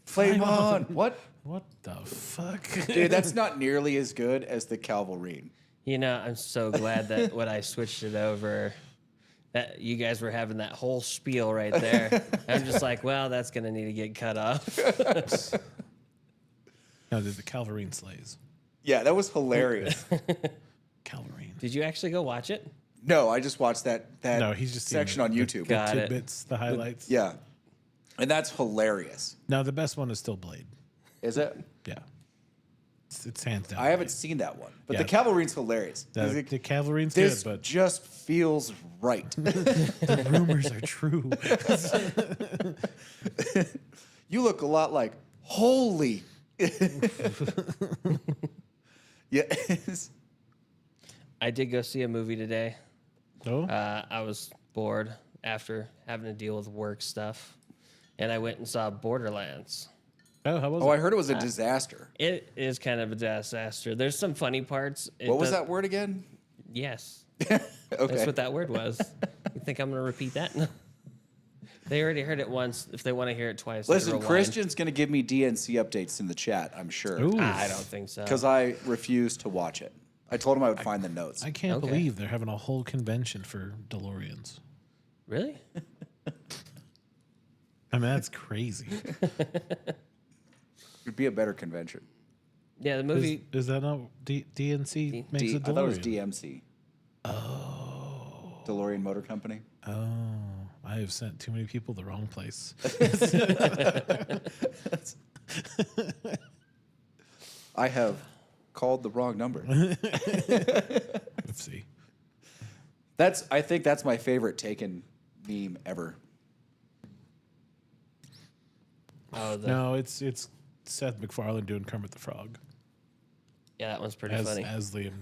Flame on. What? What the fuck? Dude, that's not nearly as good as the Calvarine. You know, I'm so glad that when I switched it over, that you guys were having that whole spiel right there. I'm just like, well, that's gonna need to get cut off. No, the Calvarine slays. Yeah, that was hilarious. Calvarine. Did you actually go watch it? No, I just watched that No, he's just seen section on YouTube. Got it. Tidbits, the highlights. Yeah. And that's hilarious. No, the best one is still Blade. Is it? Yeah. It's hands down. I haven't seen that one. But the Yeah. Calvarine's hilarious. The Calvarine's This good, but just feels right. the rumors are true. You look a lot like, holy. Yes. I did go see a movie today. Oh, I was bored after having to deal with work stuff, and I went and saw Borderlands. how was Oh, I it? heard it was a disaster. It is kind of a disaster. There's some funny parts. What was that word again? Yes. Okay. That's what that word was. You think I'm going to repeat that? No. They already heard it once. If they want to hear it twice, they Listen, rewind. Christian's going to give me DNC updates in the chat, I'm sure. Ooh, I don't think so. Because I refuse to watch it. I told him I would find the notes. I can't Okay. believe they're having a whole convention for DeLoreans. Really? I mean, that's crazy. It'd be a better convention. Yeah, the movie. Is that not DNC makes a I thought it was DeLorean? DMC. Oh. DeLorean Motor Company. Oh, I have sent too many people the wrong place. I have called the wrong number. Oopsie. I think that's my favorite Taken meme ever. Oh, No, it's Seth MacFarlane doing Kermit the Frog yeah, that one's pretty as funny. Liam.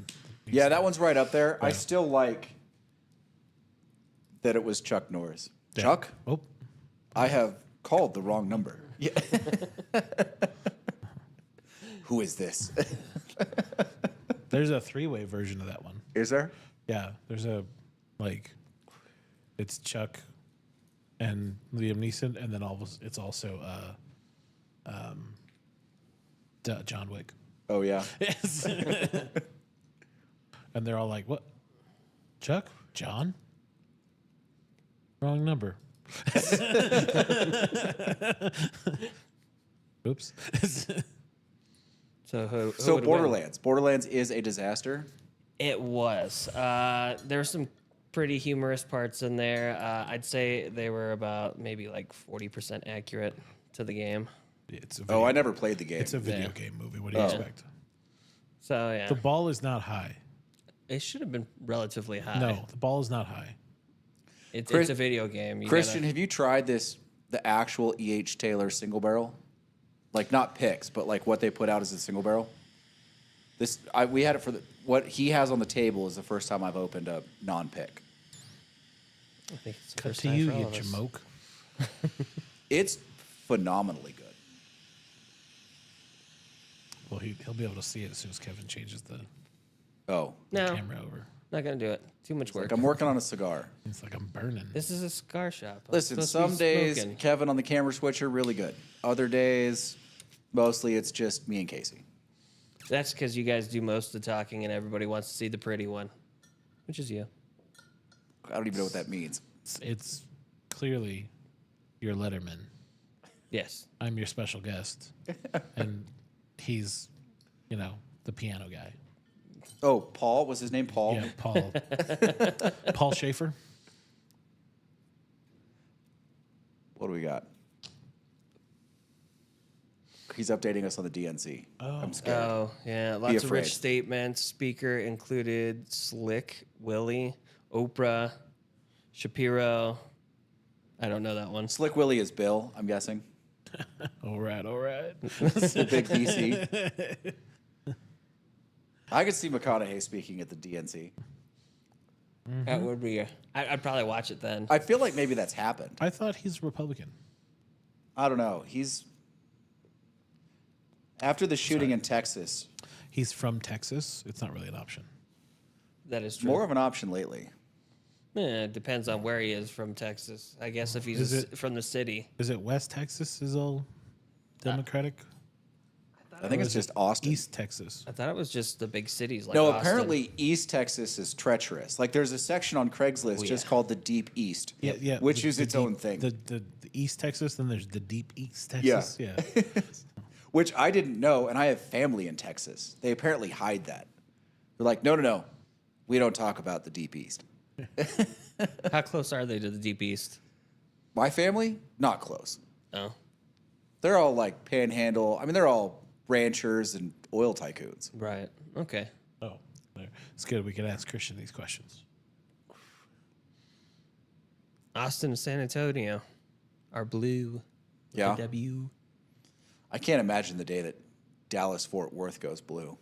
Yeah, that one's right up there. I Yeah. still like that it was Chuck Norris. Yeah. Chuck, Oh, I have called the wrong number. Yeah. Who is this? there's a three-way version of that one. Is there? Yeah, there's a it's Chuck and Liam Neeson, and then it's also John Wick. Oh, yeah. And they're all like, "What? Chuck? John? Wrong number." Oops. So who So would win? Borderlands. Borderlands is a disaster. It was. There were some pretty humorous parts in there. I'd say they were about maybe like 40% accurate to the game. It's a Oh, I never played the game. It's a video Yeah. game movie. What do you expect? So yeah, The ball is not high. it should have been relatively high. No, the ball is not high. It's a video game. You Christian, gotta- have you tried the actual E.H. Taylor single barrel? Like not picks, but like what they put out as a single barrel? We had it for what he has on the table is the first time I've opened a non-pick. I think it's the Cut first to time you, for all you of us. jamoke. It's phenomenally good. Well, he'll be able to see it as soon as Kevin changes the Oh, No, camera over. not gonna do it. Too much work. like I'm working on a cigar. It's like I'm burning. This is a cigar shop. I'm Listen, supposed to be some days smoking. Kevin on the camera switcher really good. Other days, mostly it's just me and Casey. That's because you guys do most of the talking, and everybody wants to see the pretty one, which is you. I don't even know what that means. It's clearly your Letterman. Yes. I'm your special guest, and he's, the piano guy. Oh, Paul was his name. Paul. Yeah, Paul. Paul Schaefer. What do we got? He's updating us on the DNC. I'm scared. Oh, yeah. Lots of afraid. rich statements. Speaker included Slick, Willie, Oprah, Shapiro. I don't know that one. Slick Willie is Bill, I'm guessing. All right. The big VC. I could see McConaughey speaking at the DNC. That would be. I'd probably watch it then. I feel like maybe that's happened. I thought he's Republican. I don't know. He's after the shooting in Texas. He's from Texas. It's not really an option. That is true. More of an option lately. It depends on where he is from Texas. I guess if he's Is it- from the city. Is it West Texas? Is all Democratic? I think it's just Austin. East Texas. I thought it was just the big cities like No, Austin. apparently East Texas is treacherous. Like there's a section on Craigslist just called the Deep East. Yeah. Which the- is the its deep- own thing. The East Texas, then there's the deep East Texas. Yeah. Which I didn't know, and I have family in Texas. They apparently hide that. They're like, no. We don't talk about the Deep East. How close are they to the Deep East? My family, not close. Oh, They're all like panhandle. I mean, they're all ranchers and oil tycoons. right. Okay. Oh, there. It's good. We can ask Christian these questions. Austin and San Antonio are blue. Yeah. W. I can't imagine the day that Dallas Fort Worth goes blue.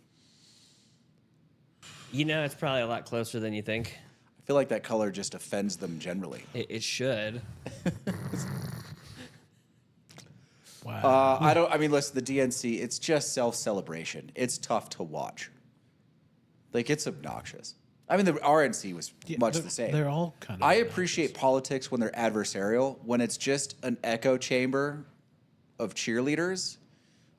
You know, it's probably a lot closer than you think. I feel like that color just offends them generally. It should. Wow. I mean, listen, the DNC, it's just self-celebration. It's tough to watch. Like, it's obnoxious. I mean, the RNC was much the same. They're all kind of. I appreciate politics when they're adversarial. When it's just an echo chamber of cheerleaders,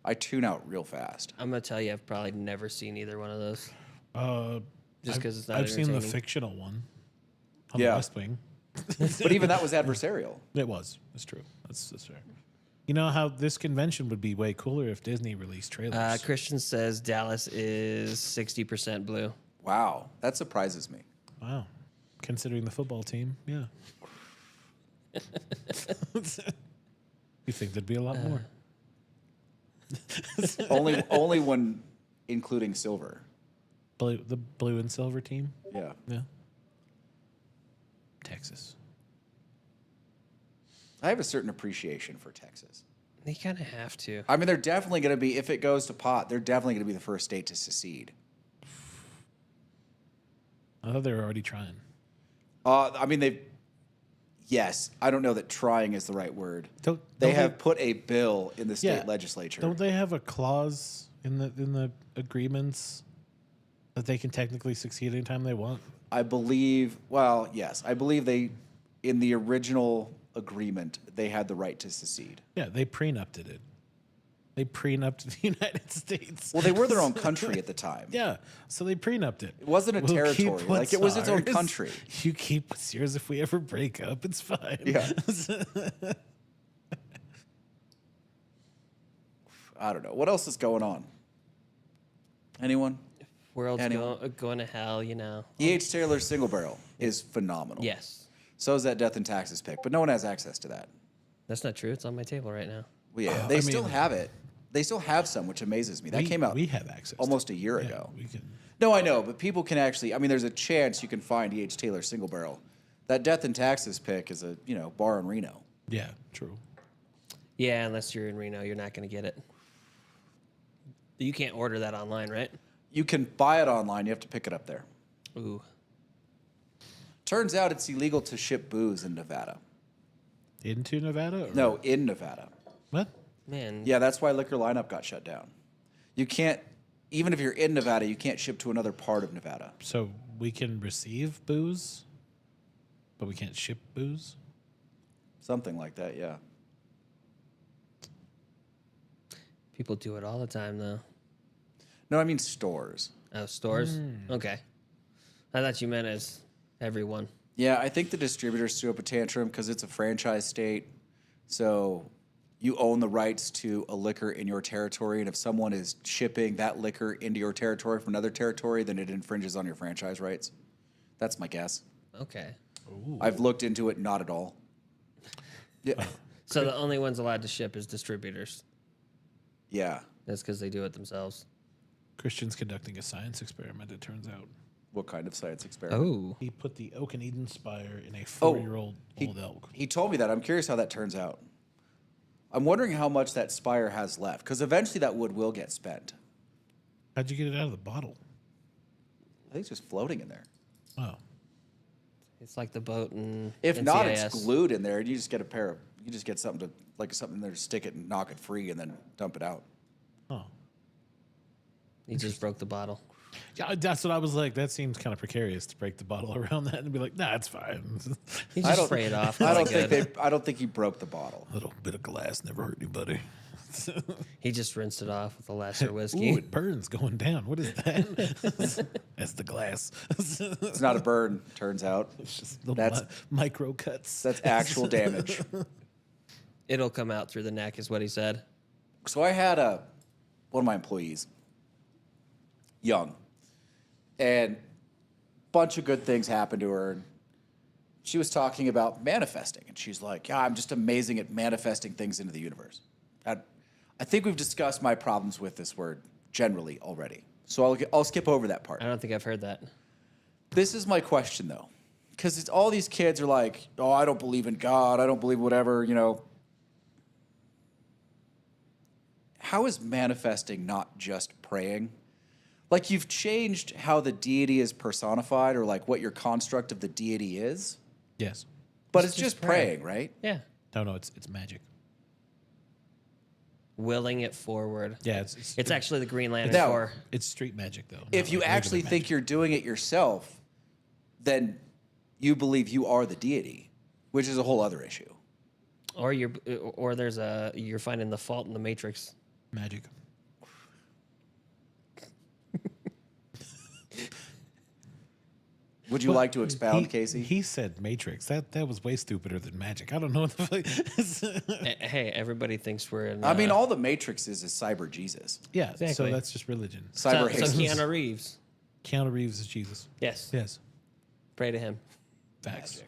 I tune out real fast. I'm gonna tell you, I've probably never seen either one of those. Just I've- because it's not I've seen the entertaining. fictional one on Yeah. the West Wing. But even that was adversarial. It was. That's true. That's fair. You know how this convention would be way cooler if Disney released trailers. Christian says Dallas is 60% blue. Wow, that surprises me. Wow. Considering the football team, yeah. You think there'd be a lot more? Only when including silver. The blue and silver team? Yeah. Yeah. Texas. I have a certain appreciation for Texas. They kind of have to. I mean, they're definitely going to be, if it goes to pot, they're definitely going to be the first state to secede. I thought they were already trying. I mean, yes, I don't know that trying is the right word. Don't They have put a bill in the state Yeah. legislature. Don't they have a clause in the agreements that they can technically succeed anytime they want? I believe, well, yes, I believe in the original agreement, they had the right to secede. Yeah, they prenupted it. They prenupted the United States. Well, they were their own country at the time. Yeah, so they prenupted it. It wasn't a We'll keep territory. Like, what's it was its own ours. country. You keep what's yours. If we ever break up, it's fine. Yeah. I don't know. What else is going on? Anyone? World's Anyone? going to hell, you know. E.H. Taylor's single barrel is phenomenal. Yes. So is that Death and Taxes pick, but no one has access to that. That's not true. It's on my table right now. Well, yeah, I they mean- still have it. They still have some, which amazes me. That came out We have access. almost a year Yeah, ago. we can. No, I know, but people can actually. I mean, there's a chance you can find E.H. Taylor single barrel. That Death and Taxes pick is a bar in Reno. Yeah, true. Yeah, unless you're in Reno, you're not going to get it. You can't order that online, right? You can buy it online. You have to pick it up there. Ooh. Turns out it's illegal to ship booze in Nevada. Into Nevada? Or? No, in Nevada. What? Man. Yeah, that's why Liquor Lineup got shut down. You can't, even if you're in Nevada, you can't ship to another part of Nevada. So we can receive booze, but we can't ship booze? Something like that, yeah. People do it all the time, though. No, I mean stores. Oh, stores? Okay. I thought you meant as everyone. Yeah, I think the distributors threw up a tantrum because it's a franchise state. So you own the rights to a liquor in your territory. And if someone is shipping that liquor into your territory from another territory, then it infringes on your franchise rights. That's my guess. Okay. I've looked into it, not at all. Yeah. So the only ones allowed to ship is distributors. Yeah. That's because they do it themselves. Christian's conducting a science experiment, it turns out. What kind of science experiment? Oh. He put the Oak and Eden Spire in a 4-year-old old elk. He told me that. I'm curious how that turns out. I'm wondering how much that spire has left, because eventually that wood will get spent. How'd you get it out of the bottle? I think it's just floating in there. Oh. It's like the boat and If not, it's NCIS. glued in there. You just get you just get something something there to stick it and knock it free and then dump it out. Oh. He just broke the bottle. Yeah, that's what I was like. That seems kind of precarious to break the bottle around that and be like, nah, it's fine. He I just don't- spray it off. I That's don't good. I don't think he broke the bottle. A little bit of glass never hurt anybody. He just rinsed it off with a lesser whiskey. Ooh, it burns going down. What is that? That's the glass. It's not a burn, turns out. It's just little That's- micro cuts. That's actual damage. It'll come out through the neck, is what he said. So I had one of my employees, young, and bunch of good things happened to her. She was talking about manifesting, and she's like, "Yeah, I'm just amazing at manifesting things into the universe." I think we've discussed my problems with this word generally already, so I'll skip over that part. I don't think I've heard that. This is my question though, because it's all these kids are like, "Oh, I don't believe in God. I don't believe whatever." How is manifesting not just praying? Like you've changed how the deity is personified, or like what your construct of the deity is, Yes. but it's It's just just pray. praying, right? Yeah. No, it's magic. Willing it forward. Yeah, it's It's actually the Green Lantern Now- Corps. it's street magic though. If not you like actually regular think magic. you're doing it yourself, then you believe you are the deity, which is a whole other issue. Or you're finding the fault in the Matrix. magic. Would you like to expound, Casey? He said Matrix. That was way stupider than magic. I don't know what the fuck. Hey, everybody thinks we're in. I mean, all the Matrix is cyber Jesus. Yeah, so Exactly. that's just religion. Cyber so Jesus. Keanu Reeves. Keanu Reeves is Jesus. Yes. Yes. Pray to him. Facts.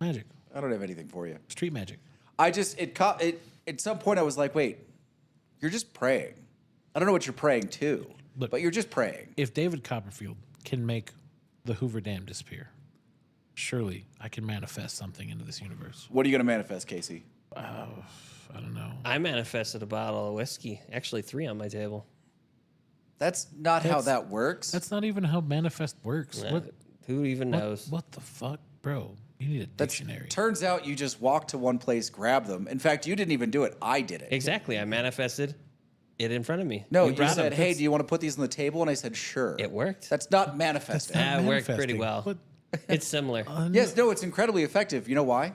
Magic. I don't have anything for you. Street magic. I just at some point I was like, wait, you're just praying. I don't know what you're praying to, Look- but you're just praying. If David Copperfield can make the Hoover Dam disappear, surely I can manifest something into this universe. What are you going to manifest, Casey? I don't know. I manifested a bottle of whiskey. Actually, 3 on my table. That's not how That's- that works. That's not even how manifest works. What? Who even knows? What the fuck, bro? You need a dictionary. Turns out you just walked to one place, grabbed them. In fact, you didn't even do it. I did it. Exactly. I manifested it in front of me. No, We you brought said, them. "Hey, do you want to put these on the table?" And I said, "Sure." It worked. That's not manifesting. Ah, it worked pretty Manifesting. well. What? It's similar. Yes, no, it's incredibly effective. You know why?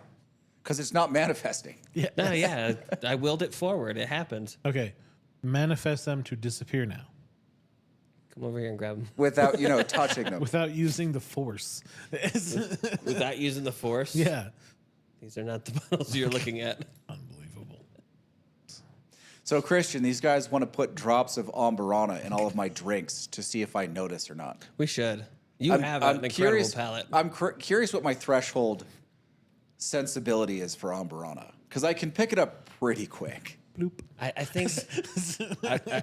Because it's not manifesting. Yeah. No, yeah, I willed it forward. It happened. Okay. Manifest them to disappear now Come over here and grab them Without, touching them. without using the force. without using the force. Yeah. These are not the bottles you're looking at. Unbelievable. So, Christian, these guys want to put drops of Ambarana in all of my drinks to see if I notice or not. We should. You have an incredible palate. I'm curious what my threshold sensibility is for Ambarana, because I can pick it up pretty quick. Bloop. I think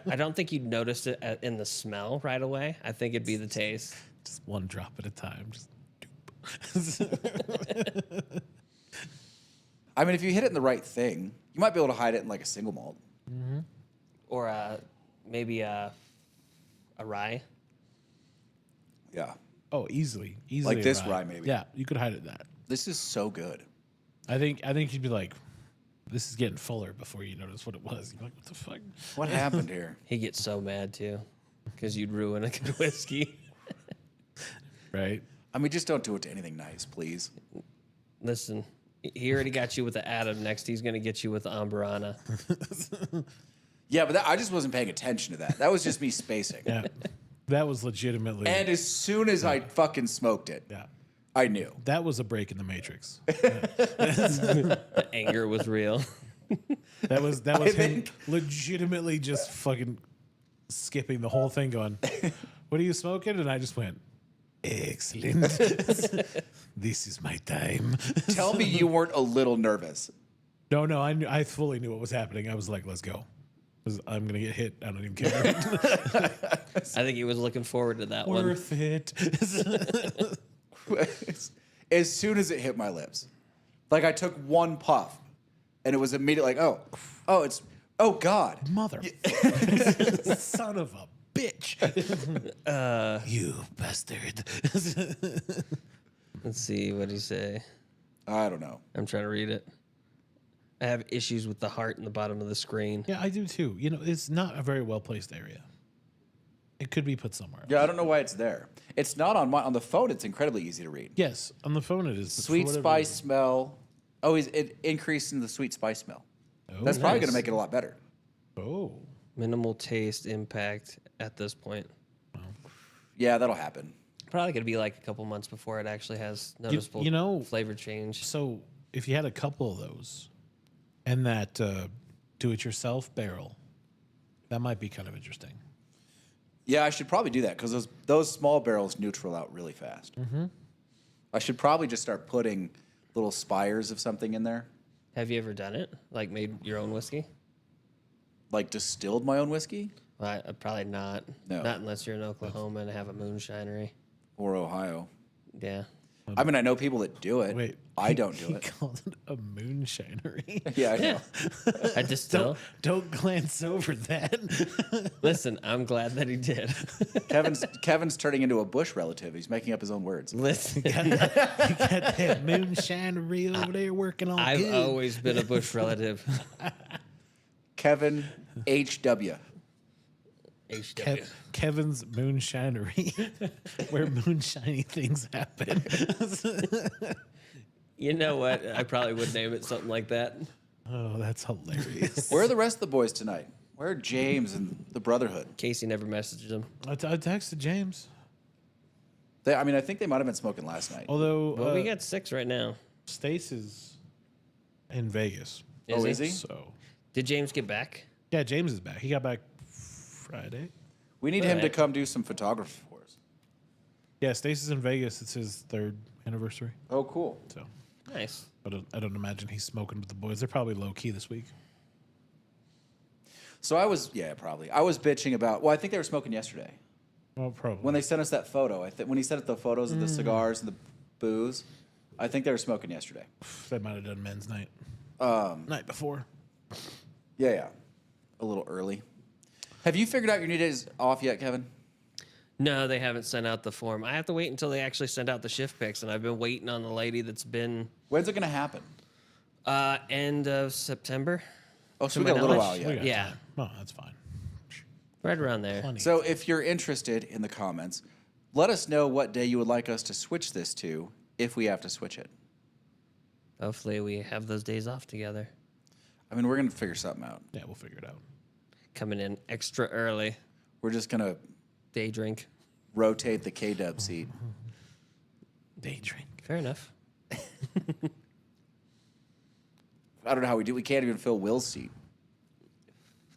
I don't think you'd notice it in the smell right away. I think it'd be the taste. Just one drop at a time. Just doop. I mean, if you hit it in the right thing, you might be able to hide it in like a single malt. Or maybe a rye. Yeah. Oh, easily. Like this rye, maybe. Yeah, you could hide it that. This is so good. I think you'd be like, this is getting fuller before you notice what it was. You're like, what the fuck? What happened here? He gets so mad too, because you'd ruin a good whiskey. Right? I mean, just don't do it to anything nice, please. Listen, he already got you with the Adam. Next, he's gonna get you with the Ambarana. Yeah, but I just wasn't paying attention to that. That was just me spacing. Yeah. That was legitimately. And as soon as I fucking smoked it, yeah. I knew. That was a break in the Matrix. The anger was real. That was him think- legitimately just fucking skipping the whole thing, going, "What are you smoking?" And I just went, "Excellent. This is my time." Tell me you weren't a little nervous. No, I fully knew what was happening. I was like, "Let's go." 'Cause I'm gonna get hit. I don't even care. I think he was looking forward to that one. Worth it. As soon as it hit my lips, like I took one puff, and it was immediately like, oh God, Mother, son of a bitch. You bastard. Let's see what he say. I don't know. I'm trying to read it. I have issues with the heart in the bottom of the screen. Yeah, I do too. It's not a very well placed area. It could be put somewhere. Yeah, I don't know why it's there. It's not on the phone. It's incredibly easy to read. Yes, on the phone it is. but for Sweet whatever spice reason- smell. Oh, it increased in the sweet spice smell. Oh, That's probably nice. going to make it a lot better. Oh. Minimal taste impact at this point. Yeah, that'll happen. Probably going to be like a couple months before it actually has noticeable you know- flavor change. So if you had a couple of those and that do-it-yourself barrel, that might be kind of interesting. Yeah, I should probably do that because those small barrels neutral out really fast. I should probably just start putting little spires of something in there, Have you ever done it? Like made your own whiskey? like distilled my own whiskey Well, probably not. No. Not unless you're in Oklahoma and have a moonshinery. or Ohio. Yeah. I mean, I know people that do it. Wait, I don't he do it. called it a moonshinery. Yeah, I know. I distill. Don't glance over that. Listen, I'm glad that he did. Kevin's turning into a Bush relative. He's making up his own words. Listen, You got that moonshinery over there working on I've good. always been a Bush relative. Kevin H.W. HW. Kevin's moonshinery, where moonshiny things happen. You know what? I probably would name it something like that. Oh, that's hilarious. Where are the rest of the boys tonight? Where are James and the Brotherhood? Casey never messaged him. I texted James. I mean, I think they might have been smoking last night. Although Well, we got 6 right now. Stace is in Vegas. Is he? So, Did James get back? yeah, James is back. He got back Friday. We need him to Alright. come do some photography for us. Yeah, Stace is in Vegas. It's his 3rd anniversary. Oh, cool. So, Nice. but I don't imagine he's smoking with the boys. They're probably low key this week. So I was bitching about, well, I think they were smoking yesterday. Well, probably. When they sent us that photo, when he sent us the photos of the Mm. cigars and the booze, I think they were smoking yesterday. They might have done men's night. Night before. Yeah. A little early. Have you figured out your new days off yet, Kevin? No, they haven't sent out the form. I have to wait until they actually send out the shift picks, and I've been waiting on the lady that's been When's it going to happen? end of September. Oh, so To we got my a little while knowledge, yet. We got Yeah. time. Oh, that's fine. Right around there. Plenty. So if you're interested in the comments, let us know what day you would like us to switch this to if we have to switch it. Hopefully, we have those days off together. I mean, we're going to figure something out. Yeah, we'll figure it out. Coming in extra early. We're just going to Day drink. rotate the K-Dub seat. Day drink. Fair enough. I don't know how we do. We can't even fill Will's seat.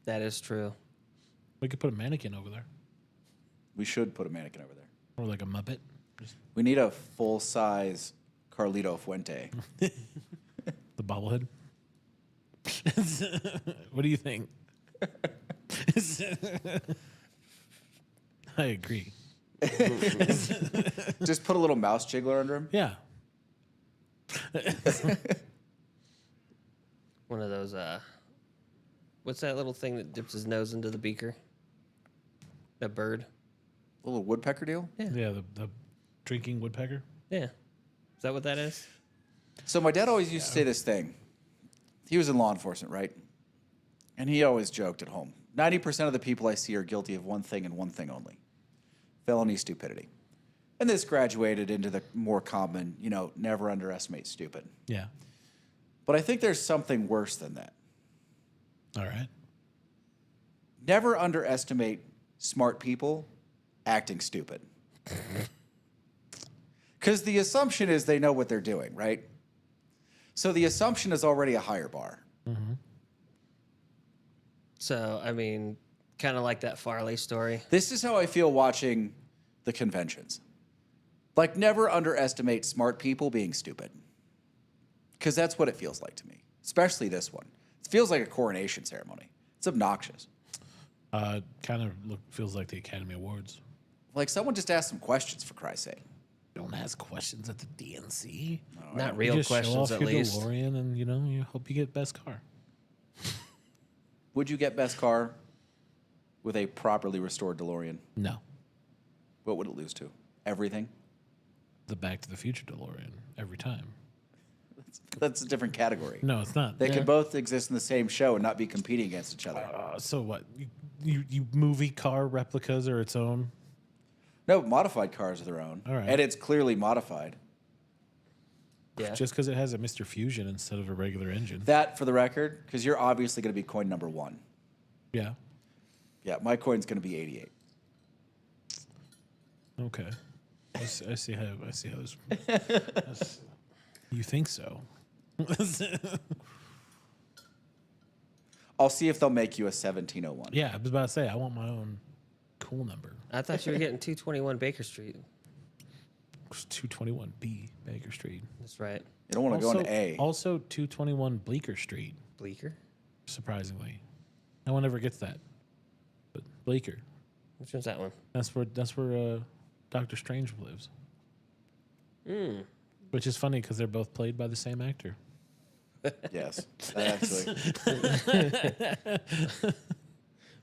That is true. We could put a mannequin over there. We should put a mannequin over there. Or like a Muppet. Just We need a full-size Carlito Fuente. the bobblehead. What do you think? I agree. Just put a little mouse jiggler under him. Yeah. One of those, what's that little thing that dips his nose into the beaker? That bird? A little woodpecker deal. Yeah, the drinking woodpecker. Yeah. Is that what that is? So my dad always used to say this thing. He was in law enforcement, right? And he always joked at home. 90% of the people I see are guilty of one thing and one thing only. Felony stupidity. And this graduated into the more common, never underestimate stupid. Yeah. But I think there's something worse than that. All right. Never underestimate smart people acting stupid. Because the assumption is they know what they're doing, right? So the assumption is already a higher bar. So, I mean, kind of like that Farley story. This is how I feel watching the conventions. Like, never underestimate smart people being stupid. Because that's what it feels like to me, especially this one. It feels like a coronation ceremony. It's obnoxious. Kind of feels like the Academy Awards. Like, someone just asked some questions, for Christ's sake. Don't ask questions at the DNC. Not You real just show questions, off at your least. DeLorean, and you hope you get best car. Would you get best car with a properly restored DeLorean? No, What would it lose to? Everything? the Back to the Future DeLorean every time. That's a different category. No, it's not. They could both exist in the same show and not be competing against each other. So what? You movie car replicas are its own. No, modified cars are their own. All right. And it's clearly modified. Yeah. Just because it has a Mr. Fusion instead of a regular engine. That, for the record, because you're obviously going to be coin number one. Yeah. Yeah, my coin's going to be 88. Okay. I see how this. You think so? I'll see if they'll make you a 1701. Yeah, I was about to say I want my own cool number. I thought you were getting 221 Baker Street. 221B Baker Street. That's right. You don't want to go into A. Also 221 Bleecker Street. Bleecker? Surprisingly, no one ever gets that. But Bleecker. Which one's that one? That's where Doctor Strange lives. Which is funny because they're both played by the same actor. Yes, actually.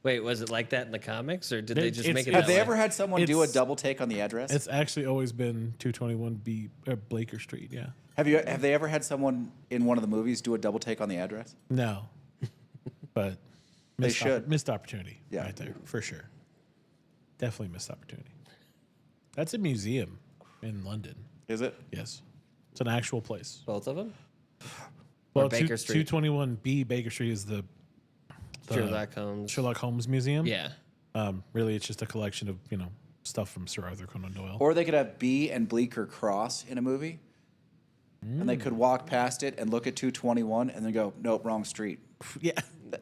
Wait, was it like that in the comics, or did they just make it Have that they way? ever had someone do a It's- double take on the address? It's actually always been 221B Bleecker Street. Yeah. Have they ever had someone in one of the movies do a double take on the address? No, but They should. missed opportunity. Yeah. Right there for sure. Definitely missed opportunity. That's a museum in London. Is it? Yes, it's an actual place. Both of them? Well, Baker Street. 221B Baker Street is the Sherlock Holmes Museum. Yeah. Really, it's just a collection of stuff from Sir Arthur Conan Doyle. Or they could have B and Bleecker cross in a movie, and they could walk past it and look at 221 and then go, nope, wrong street. Yeah,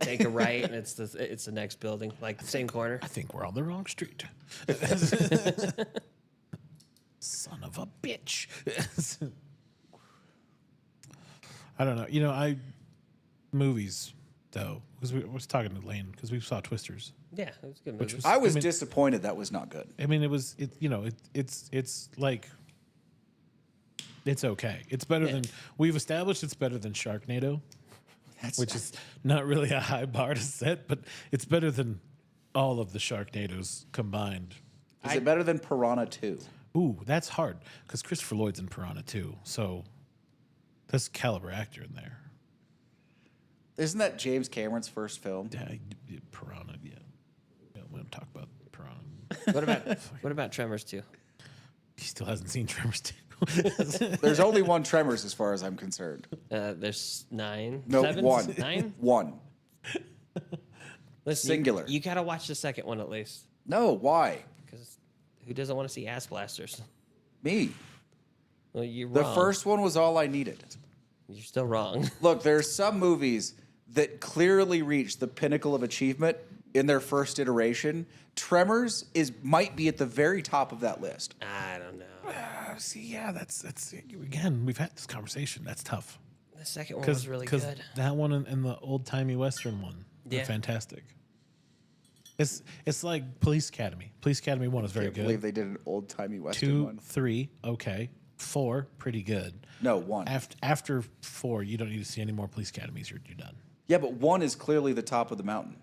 Take a right, and it's the next building, like the same corner. I think we're on the wrong street. Son of a bitch. I don't know. Movies though, because we was talking to Lane because we saw Twisters. Yeah, it was a good movie. I was disappointed that was not good. I mean, it's like it's okay. It's better than we've established. It's better than Sharknado, which is not really a high bar to set, but it's better than all of the Sharknados combined. Is it better than Piranha 2? Ooh, that's hard because Christopher Lloyd's in Piranha too, so that's a caliber actor in there. Isn't that James Cameron's first film? Yeah, Piranha. Yeah, we don't talk about Piranha. What about Tremors 2? He still hasn't seen Tremors 2. There's only one Tremors as far as I'm concerned. There's 9. No, 7? one. 9? One. Listen, Singular. You gotta watch the second one at least, No, why? because who doesn't want to see ass blasters? Me. Well, you're The wrong. first one was all I needed. You're still wrong. Look, there's some movies that clearly reach the pinnacle of achievement in their first iteration. Tremors might be at the very top of that list. I don't know. See, yeah, that's again. We've had this conversation. That's tough The second one was really good. that one and the old timey western one, Yeah. are fantastic. It's like Police Academy. Police Academy 1 is very I can't believe good. they did an old timey western 2, one. 3, okay. 4, pretty good. No, 1. After 4, you don't need to see any more Police Academies. You're done. Yeah, but 1 is clearly the top of the mountain.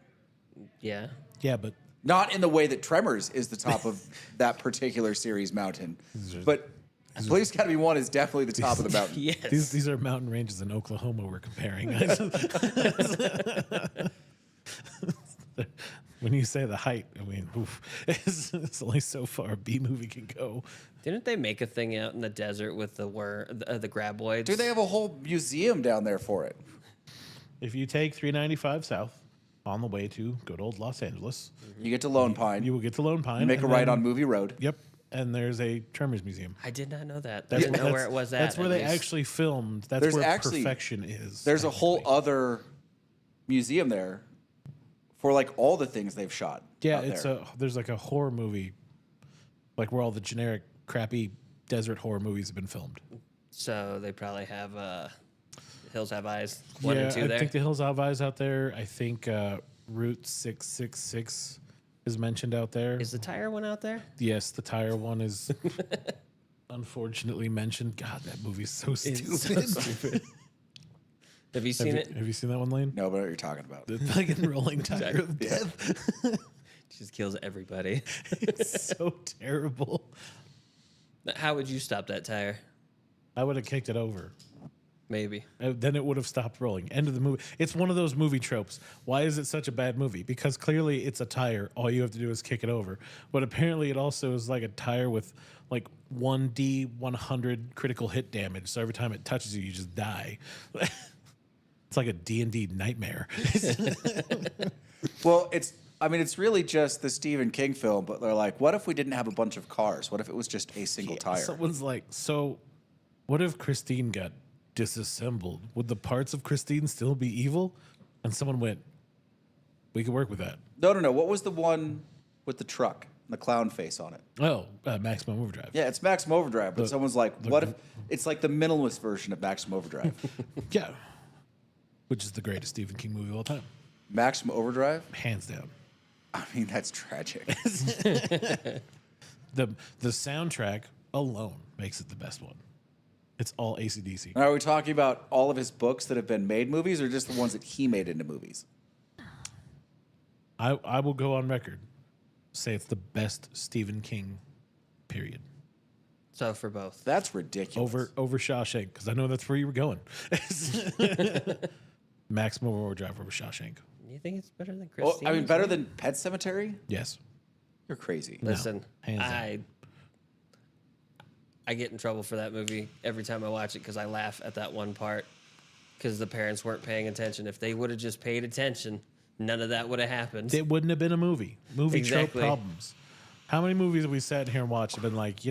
Yeah. Yeah, but Not in the way that Tremors is the top of that particular series mountain. But Police Academy 1 is definitely the top of the mountain. Yes. these are mountain ranges in Oklahoma we're comparing. When you say the height, I mean, oof, it's only so far a B movie can go. Didn't they make a thing out in the desert with the graboids? Dude, they have a whole museum down there for it. If you take 395 south on the way to good old Los Angeles, You get to Lone Pine. you will get to Lone Pine. make a and right then- on Movie Road. Yep, and there's a Tremors museum. I did not know that. I didn't know where it was at. That's where at they least. actually filmed. That's There's where actually- perfection is. There's a whole technically. other museum there for like all the things they've shot. Yeah, out it's there. there's like a horror movie, like where all the generic crappy desert horror movies have been filmed. So they probably have Hills Have Eyes 1 yeah, and 2 I there. think the Hills Have Eyes out there. I think Route 666 is mentioned out there. Is the tire one out there? Yes, the tire one is unfortunately mentioned. God, that movie's so stupid. Have you seen it? Have you seen that one, Lane? No, but what you're talking about. The fucking rolling tire of death. Just kills everybody. It's so terrible. How would you stop that tire? I would have kicked it over. Maybe. Then it would have stopped rolling. End of the movie. It's one of those movie tropes. Why is it such a bad movie? Because clearly it's a tire. All you have to do is kick it over. But apparently it also is like a tire with like 1D 100 critical hit damage. So every time it touches you, you just die. It's like a D&D nightmare. Well, it's really just the Stephen King film, but they're like, what if we didn't have a bunch of cars? What if it was just a single tire? Someone's like, so what if Christine got disassembled? Would the parts of Christine still be evil? And someone went, we could work with that. No. What was the one with the truck and the clown face on it? Oh, Maximum Overdrive. Yeah, it's Maximum Overdrive, but someone's like, what if it's like the minimalist version of Maximum Overdrive? Yeah. Which is the greatest Stephen King movie of all time. Maximum Overdrive? Hands down. I mean, that's tragic. The soundtrack alone makes it the best one. It's all AC/DC. Are we talking about all of his books that have been made movies or just the ones that he made into movies? I will go on record, say it's the best Stephen King, period. So for both. That's ridiculous. Over Shawshank, because I know that's where you were going. Maximum Overdrive over Shawshank. You think it's better than Well, Christine? I mean, better than Pet Cemetery? Yes. You're crazy. Listen, hands down. I get in trouble for that movie every time I watch it because I laugh at that one part because the parents weren't paying attention. If they would have just paid attention, none of that would have happened. It wouldn't have been a movie. Movie Exactly. trope problems. How many movies have we sat here and watched and been like,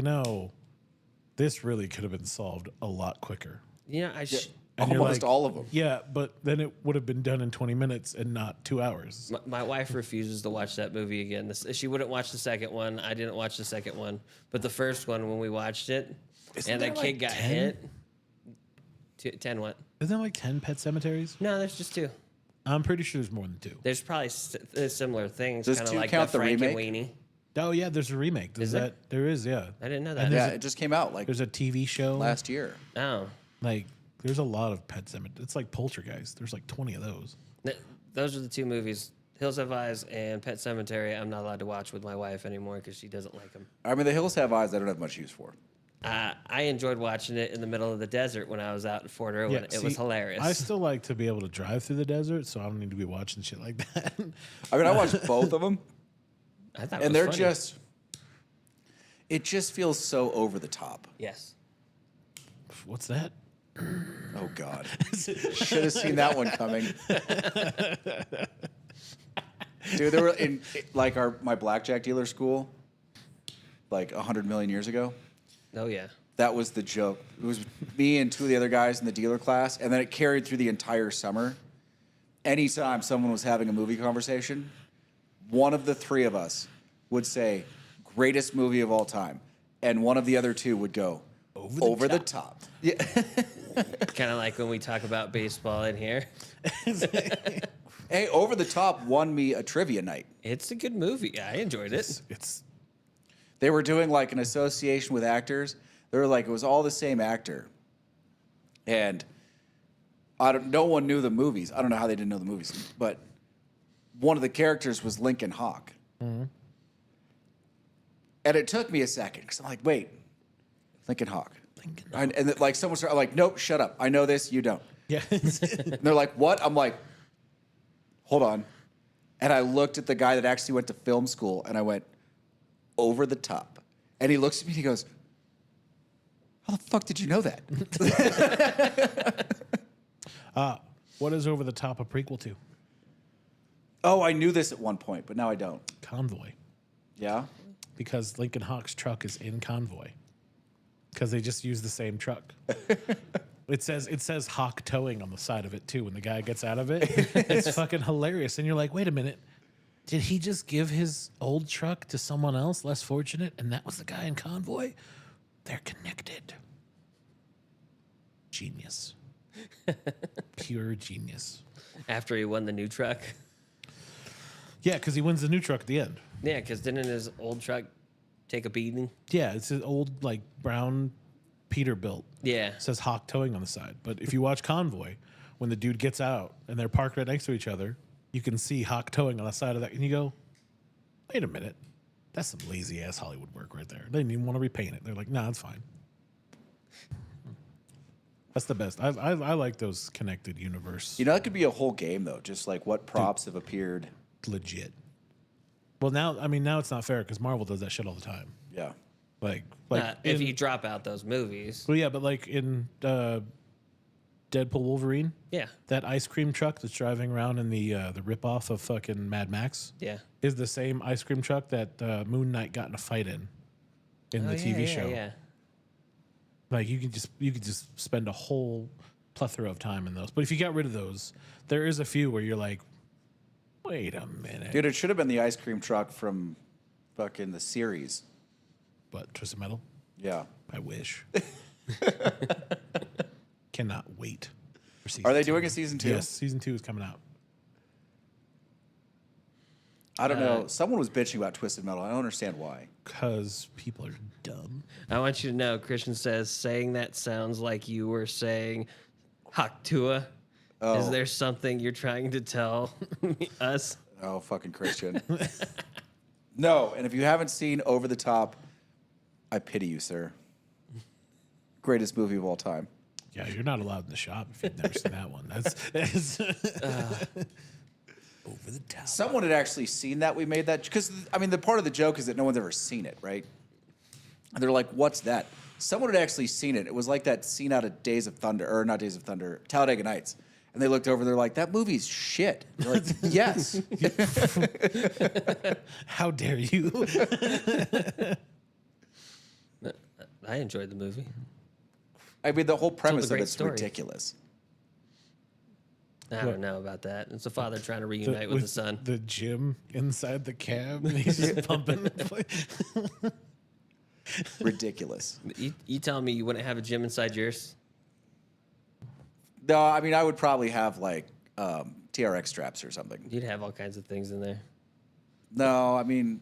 this really could have been solved a lot quicker? And you're Almost like, all of them. Yeah, but then it would have been done in 20 minutes and not 2 hours. My wife refuses to watch that movie again. She wouldn't watch the second one. I didn't watch the second one. But the first one, when we watched it, Isn't and there that like kid got 10? hit. 10 what? Isn't there like 10 Pet Cemeteries? No, there's just 2. I'm pretty sure there's more than 2. There's probably similar things, Does kind of 2 like count the the Frank and remake? Weenie. Oh, yeah, there's a remake. Is there? There is, yeah. I didn't know And that. Yeah, it just came out like There's a TV show. last year. Oh. Like, there's a lot of Pet Cemeteries. It's like Poltergeist. There's like 20 of those. Those are the 2 movies, Hills Have Eyes and Pet Cemetery. I'm not allowed to watch with my wife anymore because she doesn't like them. I mean, The Hills Have Eyes I don't have much use for. I enjoyed watching it in the middle of the desert when I was out in Fort Irwin. It was see, hilarious. I still like to be able to drive through the desert, so I don't need to be watching shit like that. I mean, I watched both of them, I thought it and was they're funny. just. It just feels so over the top. Yes. What's that? Oh God, should have seen that one coming. Dude, they were in like my blackjack dealer school, like 100 million years ago. Oh yeah. That was the joke. It was me and 2 of the other guys in the dealer class, and then it carried through the entire summer. Anytime someone was having a movie conversation, one of the 3 of us would say, "Greatest movie of all time," and one of the other 2 would go, "Over the top." Yeah. Kind of like when we talk about baseball in here. Hey, Over the Top won me a trivia night. It's a good movie. I enjoyed it. It's They were doing like an association with actors. They were like, it was all the same actor. And no one knew the movies. I don't know how they didn't know the movies. But one of the characters was Lincoln Hawk. Mm-hmm. And it took me a second because I'm like, wait, Lincoln Hawk. Lincoln And then, like someone started, I'm like, nope, shut up. I know this, you don't. yeah. And they're like, what? I'm like, hold on. And I looked at the guy that actually went to film school and I went, Over the Top. And he looks at me and he goes, how the fuck did you know that? What is Over the Top a prequel to? Oh, I knew this at one point, but now I don't. Convoy. Yeah? Because Lincoln Hawk's truck is in Convoy. Because they just use the same truck. It says Hawk Towing on the side of it too. When the guy gets out of it, it's fucking hilarious. And you're like, wait a minute, did he just give his old truck to someone else less fortunate, and that was the guy in Convoy? They're connected. Genius. Pure genius. After he won the new truck. Yeah, because he wins the new truck at the end. Yeah, because didn't his old truck take a beating? Yeah, it's an old like brown Peterbilt. Yeah. It says Hawk Towing on the side. But if you watch Convoy, when the dude gets out and they're parked right next to each other, you can see Hawk Towing on the side of that, and you go, wait a minute, that's some lazy ass Hollywood work right there. They didn't even want to repaint it. They're like, nah, it's fine. That's the best. I like those connected universe. You know, that could be a whole game, though. Just like what props have appeared. Legit. Well, now it's not fair because Marvel does that shit all the time. Yeah. Like If you drop out those movies. well, yeah, but like in Deadpool Wolverine, Yeah. that ice cream truck that's driving around in the ripoff of fucking Mad Max, Yeah. is the same ice cream truck that Moon Knight got in a fight in the TV show. Yeah. Like you could just spend a whole plethora of time in those. But if you got rid of those, there is a few where you're like, wait a minute. Dude, it should have been the ice cream truck from fucking the series. But Twisted Metal, Yeah. I wish. Cannot wait for season Are they 2. doing a season 2? Yes, season 2 is coming out. I don't know. Someone was bitching about Twisted Metal. I don't understand why. Because people are dumb. I want you to know, Christian says, saying that sounds like you were saying Haktua. Oh. Is there something you're trying to tell us? Oh, fucking Christian. No, and if you haven't seen Over the Top, I pity you, sir. Greatest movie of all time. Yeah, you're not allowed in the shop if you've never seen that one. That's over the top. Someone had actually seen that. We made that because I mean the part of the joke is that no one's ever seen it, right? And they're like, "What's that?" Someone had actually seen it. It was like that scene out of Days of Thunder, or not Days of Thunder, Talladega Nights. And they looked over. They're like, "That movie's shit." They're like, "Yes." How dare you? I enjoyed the movie. I mean, the whole premise of great it's story. ridiculous. I What? don't know about that. It's a father trying to reunite with the son. The gym inside the cab, and he's just pumping. Ridiculous. You telling me you wouldn't have a gym inside yours? No, I mean, I would probably have like TRX straps or something. You'd have all kinds of things in there. No, I mean,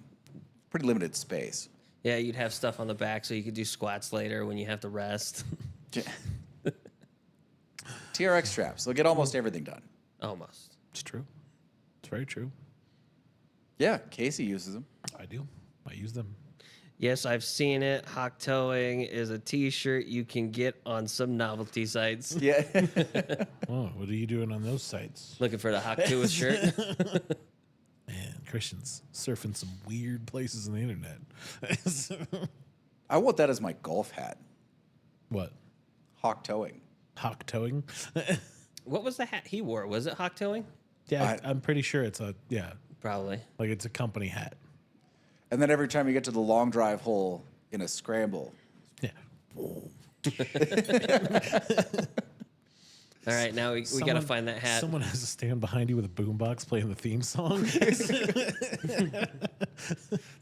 pretty limited space. Yeah, you'd have stuff on the back so you could do squats later when you have to rest. TRX straps. They'll get almost everything done. Almost. It's true. It's very true. Yeah, Casey uses them. I do. I use them. Yes, I've seen it. Hawk towing is a T-shirt you can get on some novelty sites. Yeah. Oh, what are you doing on those sites? Looking for the Hawk Tua shirt. Man, Christian's surfing some weird places on the internet. I want that as my golf hat. What? Hawk towing. Hawk towing? What was the hat he wore? Was it Hawk towing? Yeah, I'm pretty sure it's Probably. like it's a company hat. And then every time you get to the long drive hole in a scramble, Yeah. All right, now we got to find that hat. Someone has to stand behind you with a boombox playing the theme song.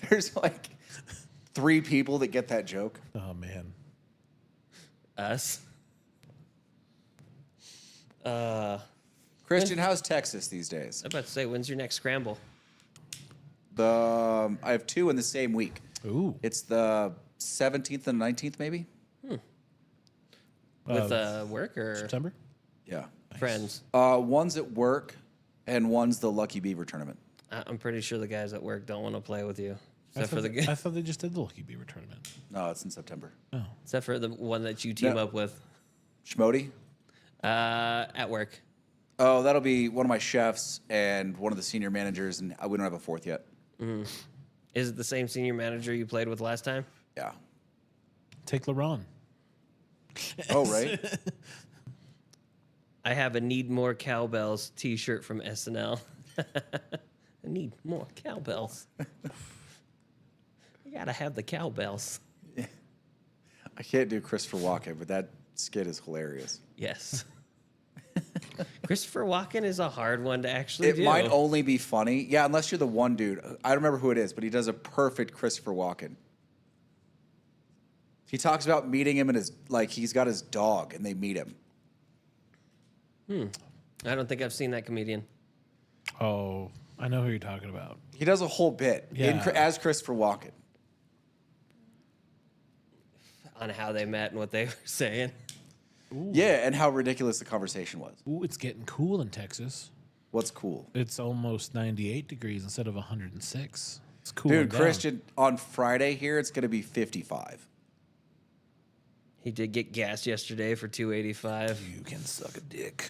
there's like 3 people that get that joke. Oh man. Us. Christian, how's Texas these days? I was about to say, when's your next scramble? I have 2 in the same week. Ooh. It's the 17th and 19th, maybe? With work or September? Yeah. friends? One's at work, and one's the Lucky Beaver tournament. I'm pretty sure the guys at work don't want to play with you. I Except for thought, the I thought they just did the Lucky Beaver tournament. No, it's in September. Oh. except for the one that you team No. up with Schmody? at work. Oh, that'll be one of my chefs and one of the senior managers, and we don't have a 4th yet. Is it the same senior manager you played with last time? Yeah. Take LeBron. Oh, right? I have a Need More Cowbells t-shirt from SNL. I need more cowbells. You gotta have the cowbells. I can't do Christopher Walken, but that skit is hilarious. Yes. Christopher Walken is a hard one to actually It do. might only be funny. Yeah, unless you're the one dude. I don't remember who it is, but he does a perfect Christopher Walken. He talks about meeting him and he's got his dog and they meet him. I don't think I've seen that comedian. Oh, I know who you're talking about. He does a whole bit Yeah. as Christopher Walken. On how they met and what they were saying. Yeah, and how ridiculous the conversation was. Ooh, it's getting cool in Texas. What's cool? It's almost 98 degrees instead of 106. It's cool. Dude, Christian, on Friday here, it's going to be 55. He did get gas yesterday for $2.85. You can suck a dick.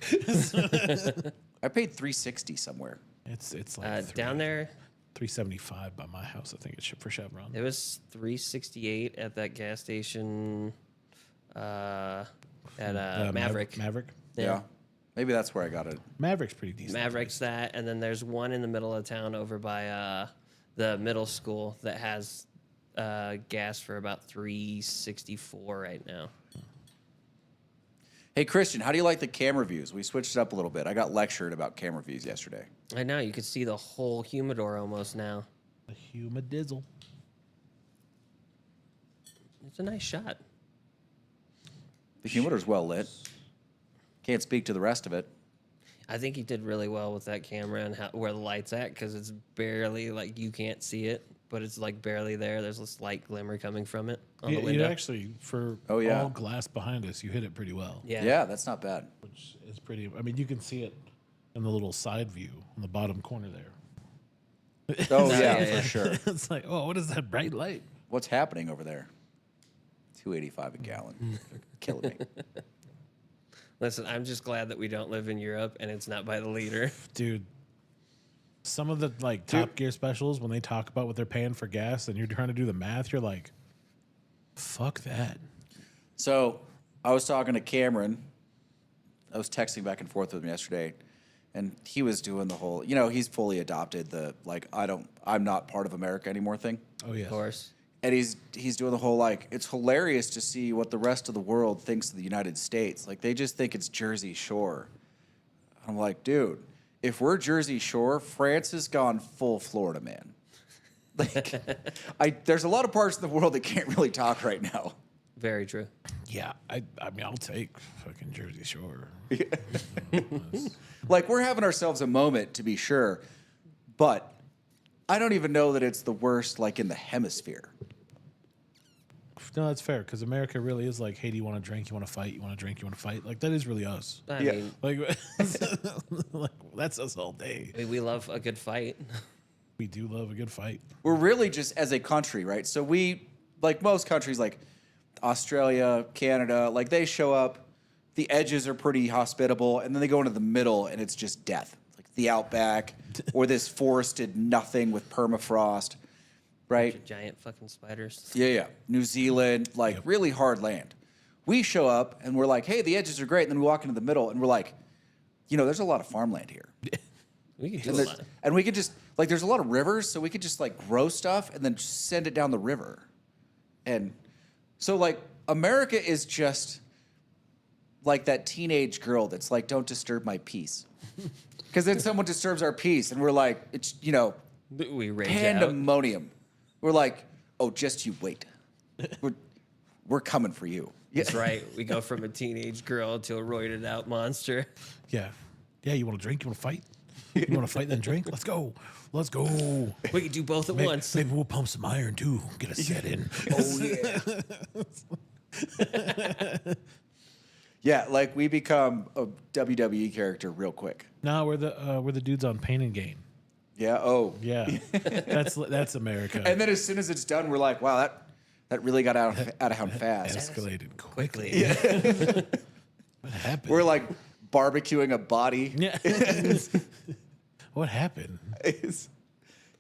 I paid $3.60 somewhere. It's like Down there, 375 by my house. I think it's for Chevron. it was $3.68 at that gas station at Maverick. Maverick. Yeah. Maybe that's where I got it. Maverick's pretty decent. Maverick's that, and then there's one in the middle of town over by the middle school that has gas for about $364 right now. Hey, Christian, how do you like the camera views? We switched it up a little bit. I got lectured about camera views yesterday. I know you could see the whole humidor almost now. The humadizzle. It's a nice shot. The humidor's well lit. Can't speak to the rest of it. I think he did really well with that camera and where the light's at, because it's barely, like, you can't see it, but it's like barely there. There's a slight glimmer coming from it on the You window. actually, for Oh, yeah. all glass behind us, you hit it pretty well. Yeah. That's not bad. Which is pretty. I mean, you can see it in the little side view on the bottom corner there. Oh, Yeah, yeah, yeah. for sure. It's like, oh, what is that bright light? What's happening over there? $2.85 a gallon. Killing me. Listen, I'm just glad that we don't live in Europe and it's not by the liter. Dude, some of the like Top Gear specials, when they talk about what they're paying for gas and you're trying to do the math, you're like, fuck that. So I was talking to Cameron. I was texting back and forth with him yesterday, and he was doing the whole, he's fully adopted the like I'm not part of America anymore thing. Oh yeah. Of course. And he's doing the whole like it's hilarious to see what the rest of the world thinks of the United States. Like they just think it's Jersey Shore. I'm like, dude, if we're Jersey Shore, France has gone full Florida man. Like there's a lot of parts of the world that can't really talk right now. Very true. Yeah, I mean, I'll take fucking Jersey Shore. Like we're having ourselves a moment to be sure, but I don't even know that it's the worst like in the hemisphere. No, that's fair because America really is like, hey, do you want to drink? You want to fight? You want to drink? You want to fight? Like that is really us. I Yeah. mean, Like, like that's us all day. we love a good fight. We do love a good fight. We're really just as a country, right? So we, like most countries, like Australia, Canada, like they show up, the edges are pretty hospitable, and then they go into the middle and it's just death. Like the outback or this forested nothing with permafrost, right? Giant fucking spiders. Yeah. New Zealand, like really hard land. We show up and we're like, hey, the edges are great. And then we walk into the middle and we're like, there's a lot of farmland here. We could do And, a there's- lot. and we could just, like, there's a lot of rivers, so we could just, like, grow stuff and then just send it down the river. And so, like, America is just like that teenage girl that's like, don't disturb my peace. Because then someone disturbs our peace and we're like, it's, We rage out. pandemonium. We're like, oh, just you wait. We're coming for you. That's right. We go from a teenage girl to a roided out monster. Yeah. Yeah, you want to drink? You want to fight? You want to fight then drink? Let's go. Let's go. We could do both at once. Maybe we'll pump some iron too. Get a set in. Oh, yeah. Yeah, like we become a WWE character real quick. No, we're the dudes on Pain and Gain. Yeah, oh. Yeah, that's America. And then as soon as it's done, we're like, wow, that really got out of hand fast. Escalated Quickly. What happened? We're like barbecuing a body. Yeah. What happened?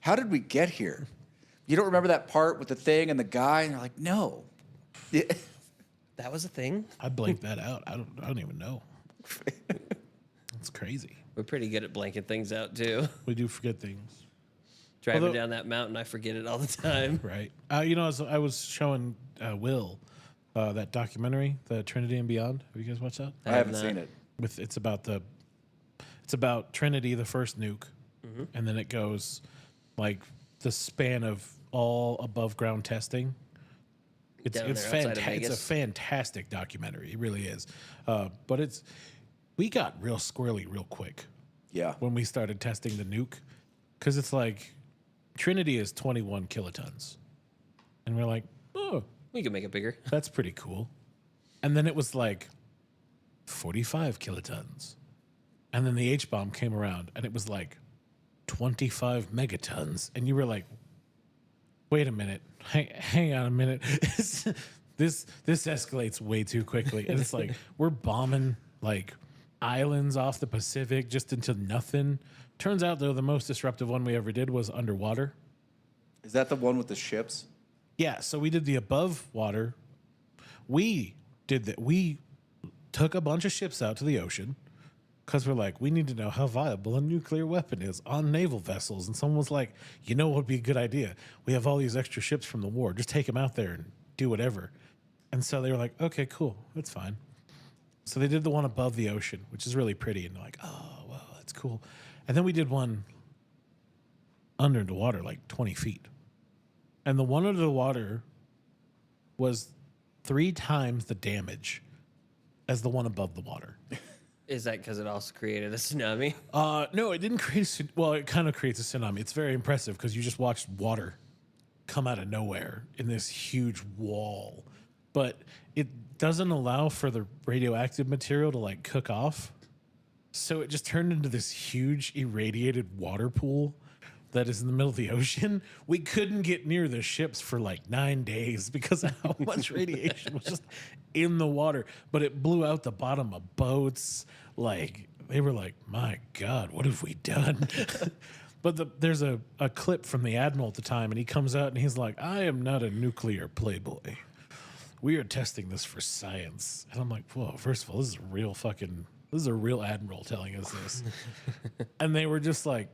How did we get here? You don't remember that part with the thing and the guy? And you're like, no. Yeah. That was a thing. I blanked that out. I don't even know. It's crazy. We're pretty good at blanking things out too. We do forget things, Driving Although- down that mountain, I forget it all the time. right? As I was showing Will that documentary, the Trinity and Beyond. Have you guys watched that? I haven't not. seen it. It's about Trinity, the first nuke, and then it goes like the span of all above ground testing. It's Down it's there outside of fantastic. It's a Vegas. fantastic documentary. It really is. But we got real squirrely real quick Yeah. when we started testing the nuke, because it's like Trinity is 21 kilotons, and we're like, oh, We can make it bigger. that's pretty cool. And then it was like 45 kilotons. And then the H bomb came around and it was like 25 megatons. And you were like, wait a minute. Hang on a minute. This escalates way too quickly. And it's like, we're bombing like islands off the Pacific just into nothing. Turns out, though, the most disruptive one we ever did was underwater. Is that the one with the ships? Yeah, so we did the above water. We did that. We took a bunch of ships out to the ocean because we're like, we need to know how viable a nuclear weapon is on naval vessels. And someone was like, you know what would be a good idea? We have all these extra ships from the war. Just take them out there and do whatever. And so they were like, okay, cool. That's fine. So they did the one above the ocean, which is really pretty. And they're like, oh, well, that's cool. And then we did one under the water, like 20 feet. And the one under the water was 3 times the damage as the one above the water. Is that because it also created a tsunami? No, it didn't create well, it kind of creates a tsunami. It's very impressive because you just watched water come out of nowhere in this huge wall. But it doesn't allow for the radioactive material to like cook off. So it just turned into this huge irradiated water pool that is in the middle of the ocean. We couldn't get near the ships for like 9 days because of how much radiation was just in the water. But it blew out the bottom of boats. Like, they were like, my God, what have we done? But there's a clip from the admiral at the time, and he comes out and he's like, I am not a nuclear playboy. We are testing this for science. And I'm like, whoa, first of all, this is a real admiral telling us this. And they were just like,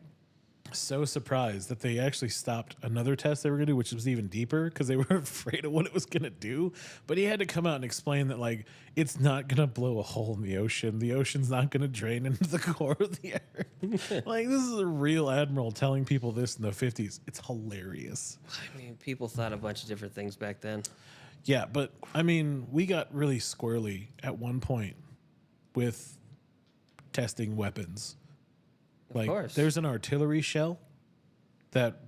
so surprised that they actually stopped another test they were going to do, which was even deeper because they were afraid of what it was going to do. But he had to come out and explain that, like, it's not going to blow a hole in the ocean. The ocean's not going to drain into the core of the earth. Like, this is a real admiral telling people this in the 50s. It's hilarious. I mean, people thought a bunch of different things back then. Yeah, but, I mean, we got really squirrely at one point with testing weapons. Like, Of course. there's an artillery shell that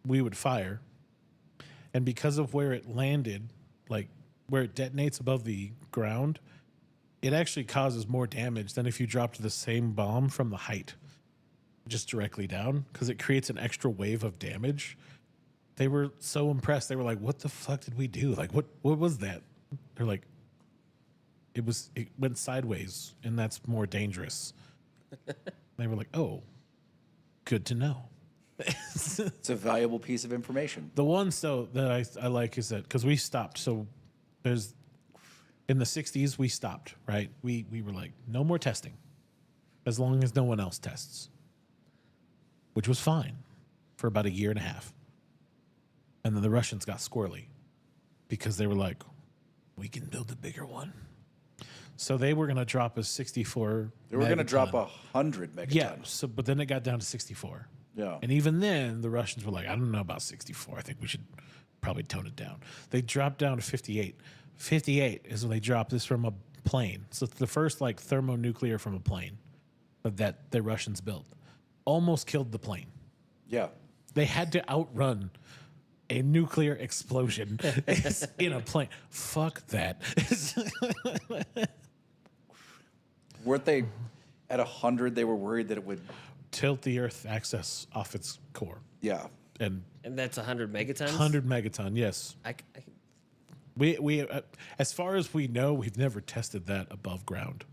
we would fire, and because of where it landed, like where it detonates above the ground, it actually causes more damage than if you dropped the same bomb from the height just directly down, because it creates an extra wave of damage. They were so impressed. They were like, what the fuck did we do? Like, what was that? They're like, it went sideways, and that's more dangerous. They were like, oh, good to know. It's a valuable piece of information. The one that I like is that because we stopped. So there's in the 60s, we stopped, right? We were like, no more testing as long as no one else tests, which was fine for about 1.5 years. And then the Russians got squirrely because they were like, we can build a bigger one. So they were going to drop a 64. They were going to megaton. drop 100 megatons. Yeah. So, but then it got down to 64. Yeah. And even then, the Russians were like, I don't know about 64. I think we should probably tone it down. They dropped down to 58. 58 is when they dropped this from a plane. So it's the first like thermonuclear from a plane that the Russians built. Almost killed the plane. Yeah. They had to outrun a nuclear explosion in a plane. Fuck that. Weren't they at 100? They were worried that it would. Tilt the Earth axis off its core. Yeah. And And that's 100 megatons? 100 megaton, yes. We as far as we know, we've never tested that above ground.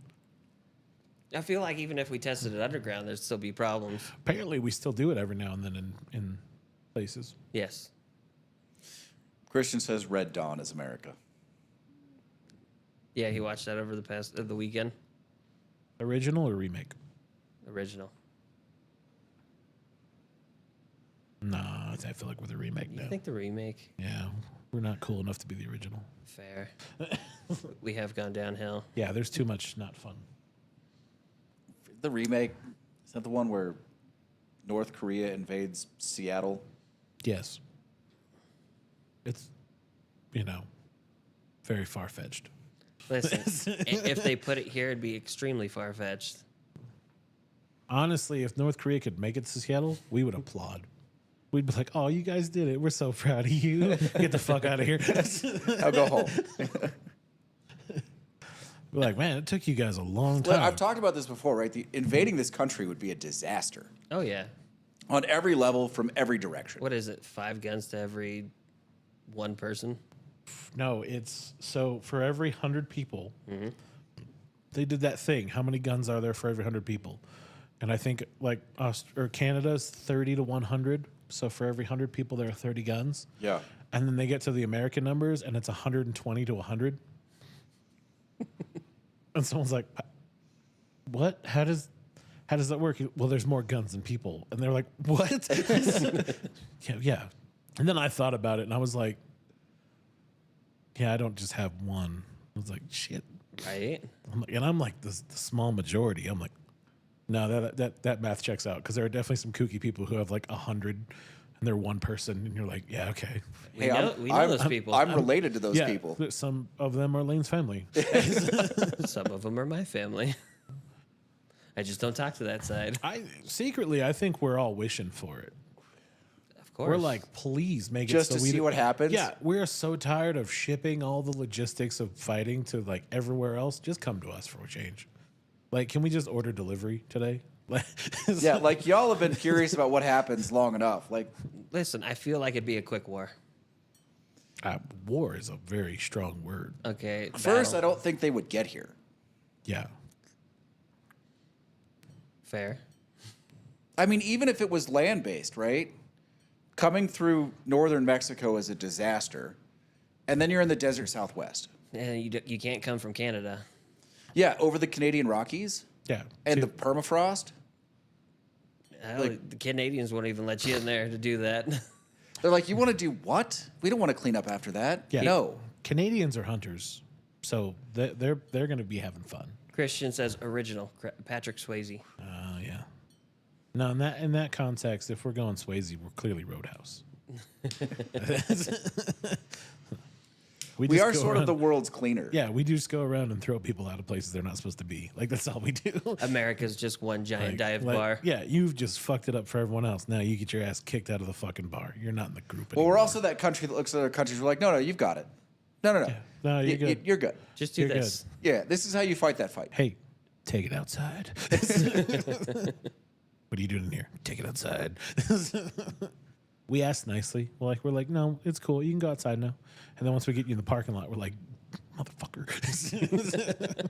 I feel like even if we tested it underground, there'd still be problems. Apparently, we still do it every now and then in places. Yes. Christian says Red Dawn is America. Yeah, he watched that over the weekend. Original or remake? Original. Nah, I feel like we're the remake You now. think the remake? Yeah, we're not cool enough to be the original. Fair. We have gone downhill. Yeah, there's too much not fun. The remake, is that the one where North Korea invades Seattle? Yes. It's, very far-fetched. Listen, if they put it here, it'd be extremely far-fetched. Honestly, if North Korea could make it to Seattle, we would applaud. We'd be like, oh, you guys did it. We're so proud of you. Get the fuck out of here. I'll go home. We're like, man, it took you guys a long time. I've talked about this before, right? Invading this country would be a disaster Oh, yeah. on every level from every direction. What is it? 5 guns to every one person? No, it's so for every 100 people, they did that thing. How many guns are there for every 100 people? And I think like Canada's 30 to 100. So for every 100 people, there are 30 guns. Yeah. And then they get to the American numbers, and it's 120 to 100. And someone's like, what? How does that work? Well, there's more guns than people. And they're like, what? Yeah. And then I thought about it and I was like, yeah, I don't just have one. I was like, shit. Right? I'm like the small majority. I'm like, no, that math checks out, because there are definitely some kooky people who have like 100 and they're one person, and you're like, yeah, okay. We know those people. I'm related to those Yeah, people. some of them are Lane's family. Some of them are my family. I just don't talk to that side. I think we're all wishing for it. Of course. We're like, please make Just it so to we see don't- what happens? Yeah, we're so tired of shipping all the logistics of fighting to like everywhere else. Just come to us for a change. Like, can we just order delivery today? Yeah, like y'all have been curious about what happens long enough. Like, Listen, I feel like it'd be a quick war. War is a very strong word. Okay. first, I battle. don't think they would get here. Yeah. Fair. I mean, even if it was land based, right? Coming through northern Mexico is a disaster, and then you're in the desert Southwest. And you can't come from Canada. Yeah, over the Canadian Rockies Yeah. and See, the permafrost. Hell, the Canadians won't even let you in there to do that. They're like, you want to do what? We don't want to clean up after that. yeah. No. Canadians are hunters, so they're going to be having fun. Christian says original. Patrick Swayze. Oh yeah. No, in that context, if we're going Swayze, we're clearly Roadhouse. We just are go sort of around- the world's cleaner. Yeah, we just go around and throw people out of places they're not supposed to be. Like, that's all we do. America's just one giant dive bar. Yeah, you've just fucked it up for everyone else. Now you get your ass kicked out of the fucking bar. You're not in the group Well, anymore. we're also that country that looks at other countries. We're like, no, you've got it. No. No, you're good. You're good. Just do You're this. Yeah, this is how you fight that fight. Hey, take it outside. What are you doing in here? Take it outside. We asked nicely. We're like, no, it's cool. You can go outside now. And then once we get you in the parking lot, we're like, motherfucker.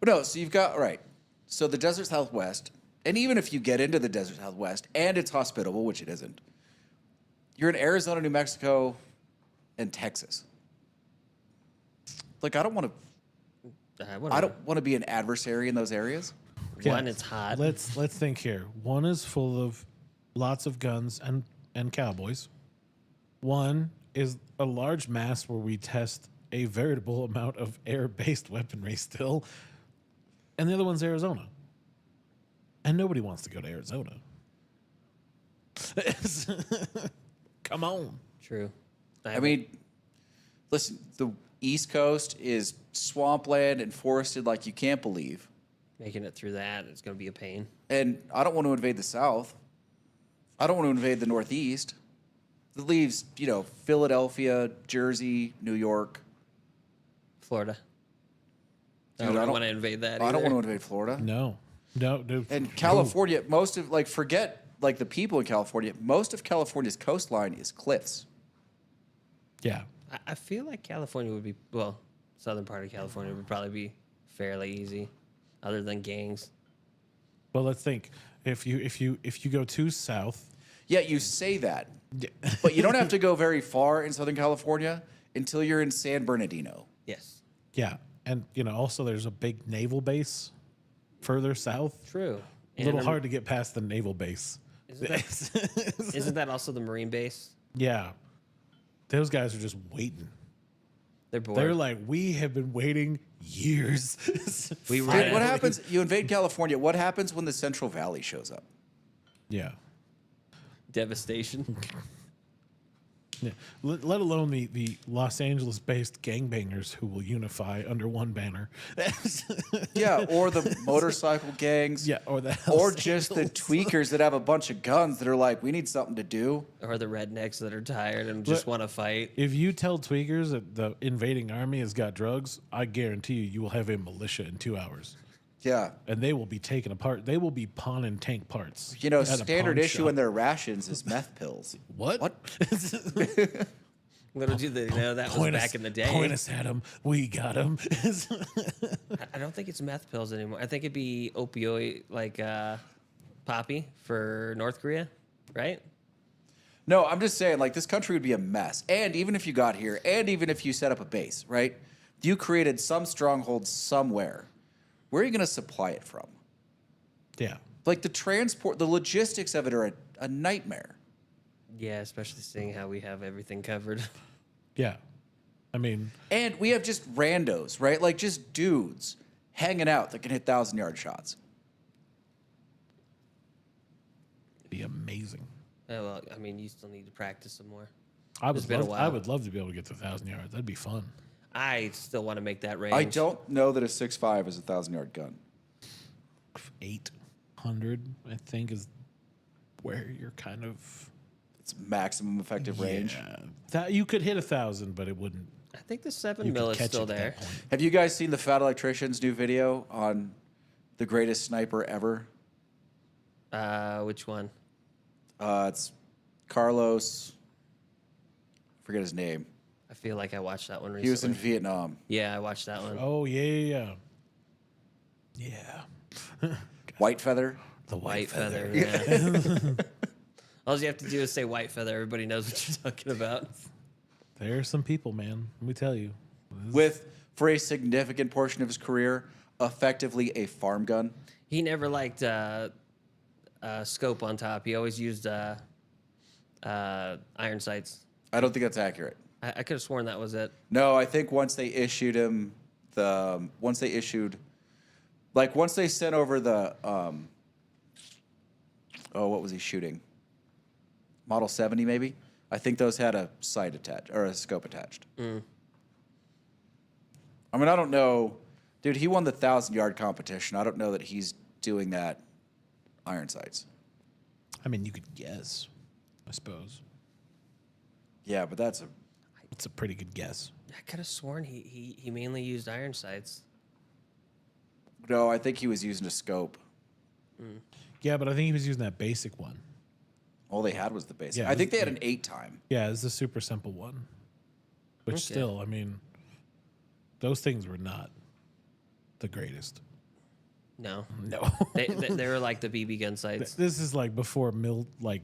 Well, no, so you've got, right. So the desert Southwest, and even if you get into the desert Southwest and it's hospitable, which it isn't, you're in Arizona, New Mexico, and Texas. Like, I don't want to be an adversary in those areas. One, it's hot. Let's think here. One is full of lots of guns and cowboys. One is a large mass where we test a veritable amount of air-based weaponry still. And the other one's Arizona. And nobody wants to go to Arizona. Come on. True. I mean, listen, the East Coast is swampland and forested like you can't believe. making it through that, it's going to be a pain. And I don't want to invade the South. I don't want to invade the Northeast. That leaves, Philadelphia, Jersey, New York. Florida. I Dude, don't want to invade that. I don't either. want to invade Florida. No, dude. And California, forget the people in California. Most of California's coastline is cliffs. Yeah. I feel like California would be southern part of California would probably be fairly easy, other than gangs. Well, let's think. If you go too south, Yeah, you say that, but you don't have to go very far in Southern California until you're in San Bernardino. Yes, yeah, and also there's a big naval base further south. true. A little hard to get past the naval base. Isn't that also the Marine base? Yeah, those guys are just waiting. They're bored. They're like, we have been waiting years. We Dude, ran what it. happens? You invade California. What happens when the Central Valley shows up? Yeah. Devastation. Yeah. Let alone the Los Angeles-based gangbangers who will unify under one banner. Yeah, or the motorcycle gangs. Yeah, or the or Hells just the Angels. tweakers that have a bunch of guns that are like, we need something to do. Or the rednecks that are tired and just want to fight. If you tell tweakers that the invading army has got drugs, I guarantee you will have a militia in 2 hours. Yeah. And they will be taken apart. They will be pawning tank parts. at a Standard pawn issue shop. in their rations is meth pills. What? Little do they know that was back in the day. Point us at them. We got them. I don't think it's meth pills anymore. I think it'd be opioid, like poppy for North Korea, right? No, I'm just saying, this country would be a mess. And even if you got here, and even if you set up a base, right? You created some stronghold somewhere. Where are you going to supply it from? Yeah. Like the transport, the logistics of it are a nightmare. Yeah, especially seeing how we have everything covered. Yeah. I mean, And we have just randos, right? Like just dudes hanging out that can hit 1,000-yard shots. it'd be amazing. Oh, well, I mean, you still need to practice some more. I It's would been a love, I while. would love to be able to get to 1,000 yards. That'd be fun. I still want to make that range. I don't know that a 6.5 is a 1,000-yard gun. 800, I think, is where you're kind of It's maximum effective range. Yeah. That you could hit 1,000, but it wouldn't. I think the 7 You mil could is catch still it at there. that point. Have you guys seen the Fat Electrician's new video on the greatest sniper ever? Which one? It's Carlos. I forget his name. I feel like I watched that one recently. He was in Vietnam. Yeah, I watched that one. Oh yeah. White Feather. The White feather. Yeah. All you have to do is say white feather. Everybody knows what you're talking about. There are some people, man. Let me tell you. With, for a significant portion of his career, effectively a farm gun. He never liked scope on top. He always used iron sights. I don't think that's accurate. I could have sworn that was it. No, I think once they issued him once they sent over the what was he shooting? Model 70 maybe? I think those had a sight attached or a scope attached. I mean, I don't know. Dude, he won the 1,000-yard competition. I don't know that he's doing that iron sights. I mean, you could guess, I suppose. Yeah, but that's It's a pretty good guess. I could have sworn he mainly used iron sights. no, I think he was using a scope. Yeah, but I think he was using that basic one. All they had was the basic. Yeah, I think they had an 8 time. Yeah, it's the super simple one. Which Okay. still, I mean, those things were not the greatest. No, No. they were like the BB gun sights. This is like before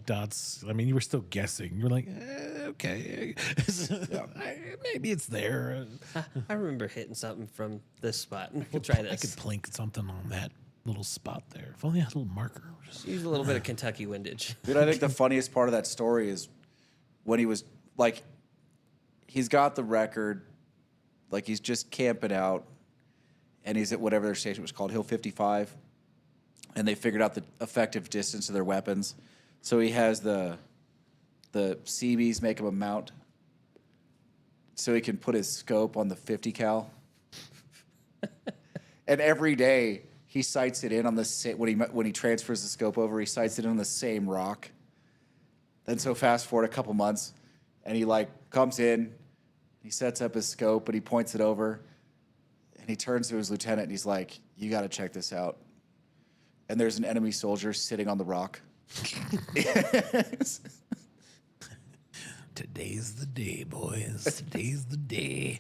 dots. I mean, you were still guessing. You were like, okay, maybe it's there. I remember hitting something from this spot. We'll try I this. could plink something on that little spot there. If only I had a little marker. Just- Use a little bit of Kentucky windage. Dude, I think the funniest part of that story is when he was like, he's got the record, like he's just camping out, and he's at whatever their station was called, Hill 55, and they figured out the effective distance of their weapons. So he has the CBs make him a mount, so he can put his scope on the 50 cal. And every day he sights it in on the when he transfers the scope over, he sights it in on the same rock. Then so fast forward a couple months, and he like comes in, he sets up his scope, and he points it over, and he turns to his lieutenant and he's like, "You got to check this out." And there's an enemy soldier sitting on the rock. Today's the day, boys. Today's the day.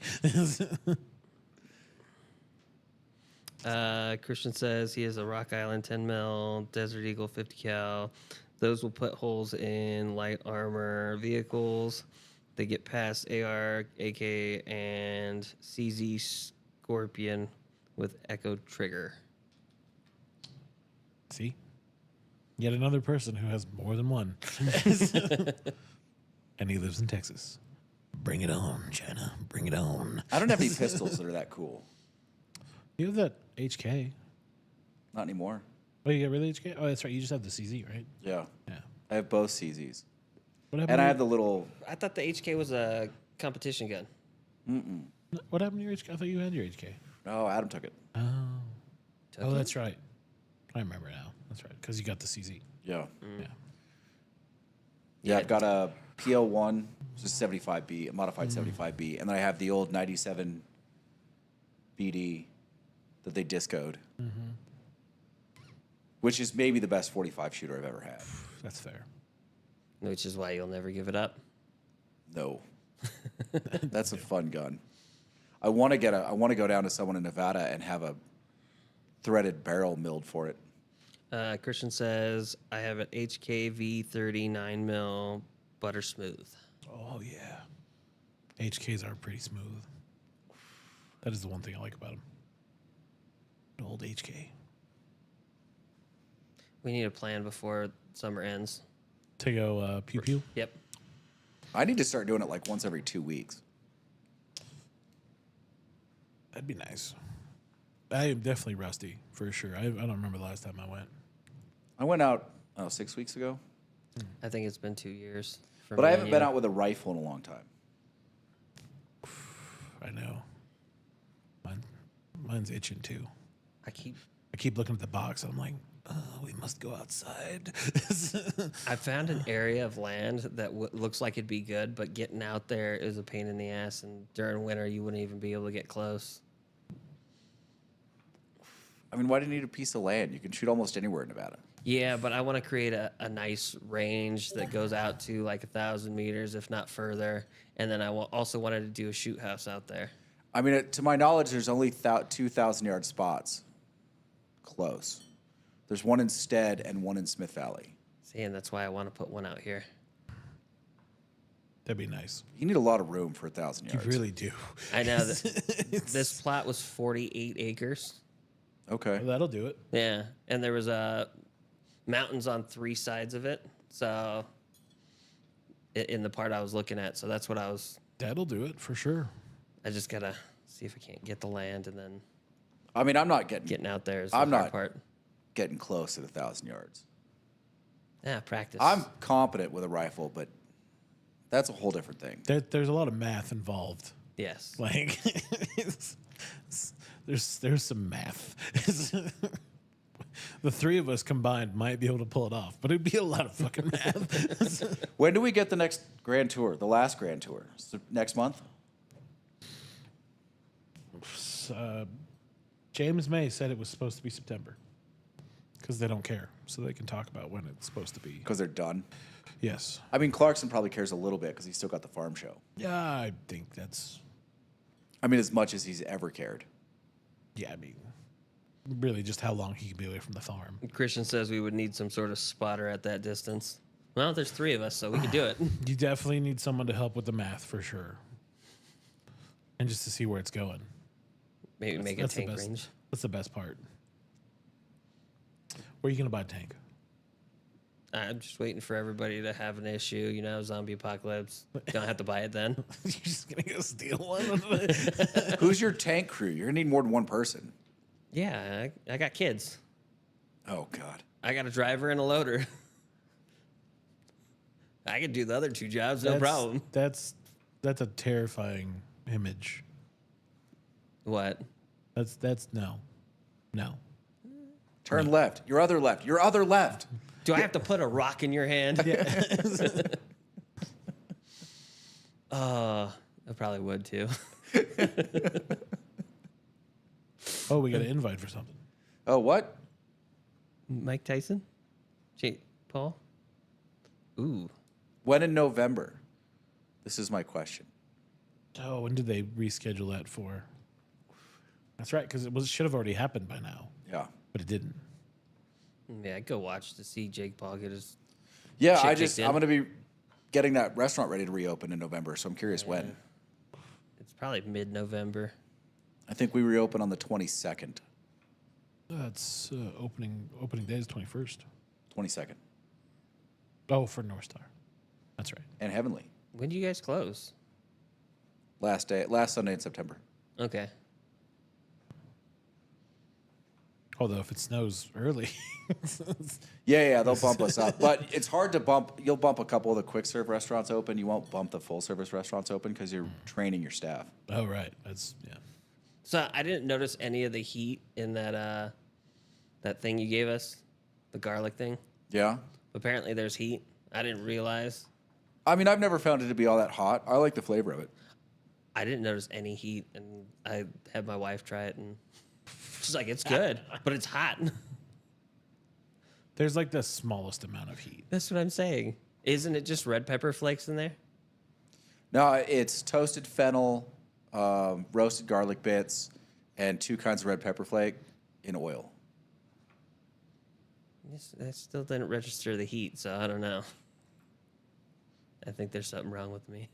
Christian says he has a Rock Island 10 mil, Desert Eagle 50 cal. Those will put holes in light armor vehicles. They get past AR, AK, and CZ Scorpion with Echo Trigger. See? Yet another person who has more than one. And he lives in Texas. Bring it on, China. Bring it on. I don't have any pistols that are that cool. You have that HK. Not anymore. Oh, you got really HK? Oh, that's right. You just have the CZ, right? Yeah. Yeah. I have both CZs. What happened? And I to have the little. I thought the HK was a competition gun. What happened to your HK? I thought you had your HK. Oh, Adam took it. Oh, that's right. I remember now. That's right. Because you got the CZ. Yeah. Yeah. Yeah, I've got a PL1, which is 75B, a modified 75B, and then I have the old 97 BD that they discoed, which is maybe the best 45 shooter I've ever had. That's fair. Which is why you'll never give it up. No, that's a fun gun. I want to go down to someone in Nevada and have a threaded barrel milled for it. Christian says, I have an HK V30 9 mil butter smooth. Oh, yeah. HKs are pretty smooth. That is the one thing I like about him. An old HK. We need a plan before summer ends. To go pew pew. Yep. I need to start doing it like once every 2 weeks. That'd be nice. I am definitely rusty for sure. I don't remember the last time I went. I went out 6 weeks ago, I think it's been 2 years. but I haven't been out with a rifle in a long time. I know. Mine's itching too. I I keep looking at the box and I'm like, oh, we must go outside. I found an area of land that looks like it'd be good, but getting out there is a pain in the ass. And during winter, you wouldn't even be able to get close. I mean, why do you need a piece of land? You can shoot almost anywhere in Nevada. Yeah, but I want to create a nice range that goes out to like 1,000 meters, if not further. And then I also wanted to do a shoot house out there. I mean, to my knowledge, there's only 2,000-yard spots close. There's one in Stead and one in Smith Valley. See, and that's why I want to put one out here. That'd be nice. You need a lot of room for 1,000 You yards. really do. I know that this plot was 48 acres. Okay. That'll do it. Yeah, and there was mountains on 3 sides of it. So in the part I was looking at, so that's what That'll do it for sure. I just gotta see if I can't get the land, and then I mean, I'm not getting out there is the I'm hard not- part. getting close at 1,000 yards. Yeah, practice. I'm competent with a rifle, but that's a whole different thing. There's a lot of math involved. yes. Like, there's some math. The 3 of us combined might be able to pull it off, but it'd be a lot of fucking math. When do we get the next Grand Tour? The last Grand Tour? Next month? James May said it was supposed to be September because they don't care, so they can talk about when it's supposed to be. Because they're done. Yes. I mean, Clarkson probably cares a little bit because he's still got the farm show. Yeah, I think that's. I mean, as much as he's ever cared. Yeah, I mean, really, just how long he can be away from the farm. Christian says we would need some sort of spotter at that distance. Well, there's 3 of us, so we could do it. You definitely need someone to help with the math for sure, and just to see where it's going. Maybe make a That's the tank best. range. That's the best part. Where are you gonna buy a tank? I'm just waiting for everybody to have an issue. You know, zombie apocalypse. Don't have to buy it then. You're just gonna go steal one? Who's your tank crew? You're going to need more than one person. Yeah, I got kids. Oh, God. I got a driver and a loader. I could do the other 2 jobs, no problem. That's a terrifying image. What? That's no. Turn left. Your other left. Your other left. Do I have to put a rock in your hand? I probably would too. Oh, we got an invite for something. Oh, what? Mike Tyson? Jake Paul? Ooh. When in November? This is my question. Oh, when did they reschedule that for? That's right, because it should have already happened by now, Yeah. but it didn't. Yeah, I'd go watch to see Jake Paul get his. Yeah, Shit I'm kicked in. going to be getting that restaurant ready to reopen in November, so I'm curious when. It's probably mid-November. I think we reopen on the 22nd. That's opening day is 21st. 22nd. Oh, for North Star. That's right. And Heavenly. When do you guys close? Last Sunday in September. Okay. Although if it snows early, Yeah, they'll bump us up. But it's hard to bump. You'll bump a couple of the quick serve restaurants open. You won't bump the full service restaurants open because you're training your staff. oh right, that's yeah. So I didn't notice any of the heat in that that thing you gave us, the garlic thing. Yeah? Apparently there's heat. I didn't realize. I mean, I've never found it to be all that hot. I like the flavor of it. I didn't notice any heat, and I had my wife try it, and she's like, "It's good, but it's hot." There's like the smallest amount of heat. That's what I'm saying. Isn't it just red pepper flakes in there? No, it's toasted fennel, roasted garlic bits, and 2 kinds of red pepper flake in oil. I still didn't register the heat, so I don't know. I think there's something wrong with me.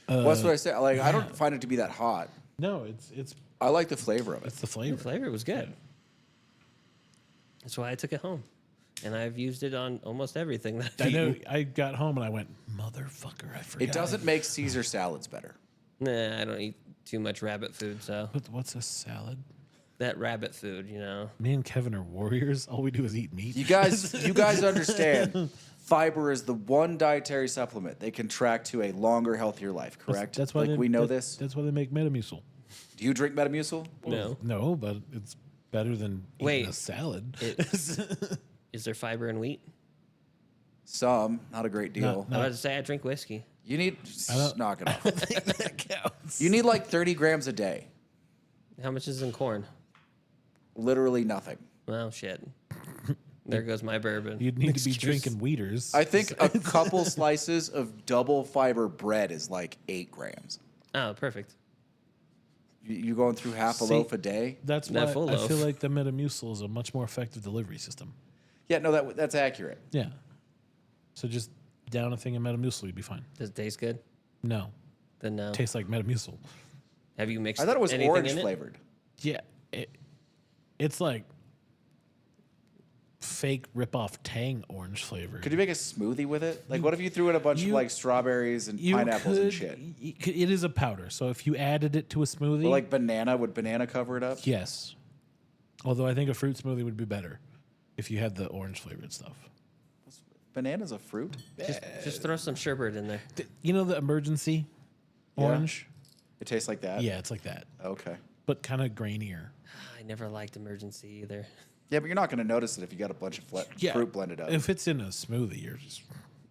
What's what I said. Like I don't find it to be that hot. No, it's I like the flavor of it. it's the The flavor. flavor was good. That's why I took it home, and I've used it on almost everything that I I've know. eaten. I got home and I went, motherfucker! I forgot. It doesn't make Caesar salads better. Nah, I don't eat too much rabbit food, so What's a salad? that rabbit food, you know. Me and Kevin are warriors. All we do is eat meat. You guys understand. Fiber is the one dietary supplement they can track to a longer, healthier life. Correct? That's why like they, we know that- this. That's why they make Metamucil. Do you drink Metamucil? No. No, but it's better than eating Wait. a salad. Is there fiber in wheat? Some, not a great deal. I was about to say I drink whiskey. You need don't- knock it off. that counts. You need like 30 grams a day. How much is in corn? Literally nothing. Well, shit. There goes my bourbon. You'd need to be Mixed juice. drinking Weeders. I think a couple slices of double fiber bread is like 8 grams. Oh, perfect. You going through half a See, loaf a day? That's That why full I feel loaf. like the Metamucil is a much more effective delivery system. Yeah, no, that's accurate. Yeah. So just down a thing of Metamucil, you'd be fine. Does it taste good? No, Then no. tastes like Metamucil. Have you mixed I thought it was anything orange in it? flavored. Yeah, it's like fake rip-off Tang orange flavor. Could you make a smoothie with it? Like, what if you threw in a bunch of you- like strawberries and You pineapples and could- shit? It is a powder, so if you added it to a smoothie, Or like banana, would banana cover it up? yes. Although I think a fruit smoothie would be better if you had the orange flavored stuff. Banana's a fruit? Just throw some sherbet in there. You know the emergency orange? It tastes like that? Yeah, it's like that, Okay. but kind of grainier. I never liked emergency either. Yeah, but you're not going to notice it if you got a bunch of fruit blended up. If it's in a smoothie, you're just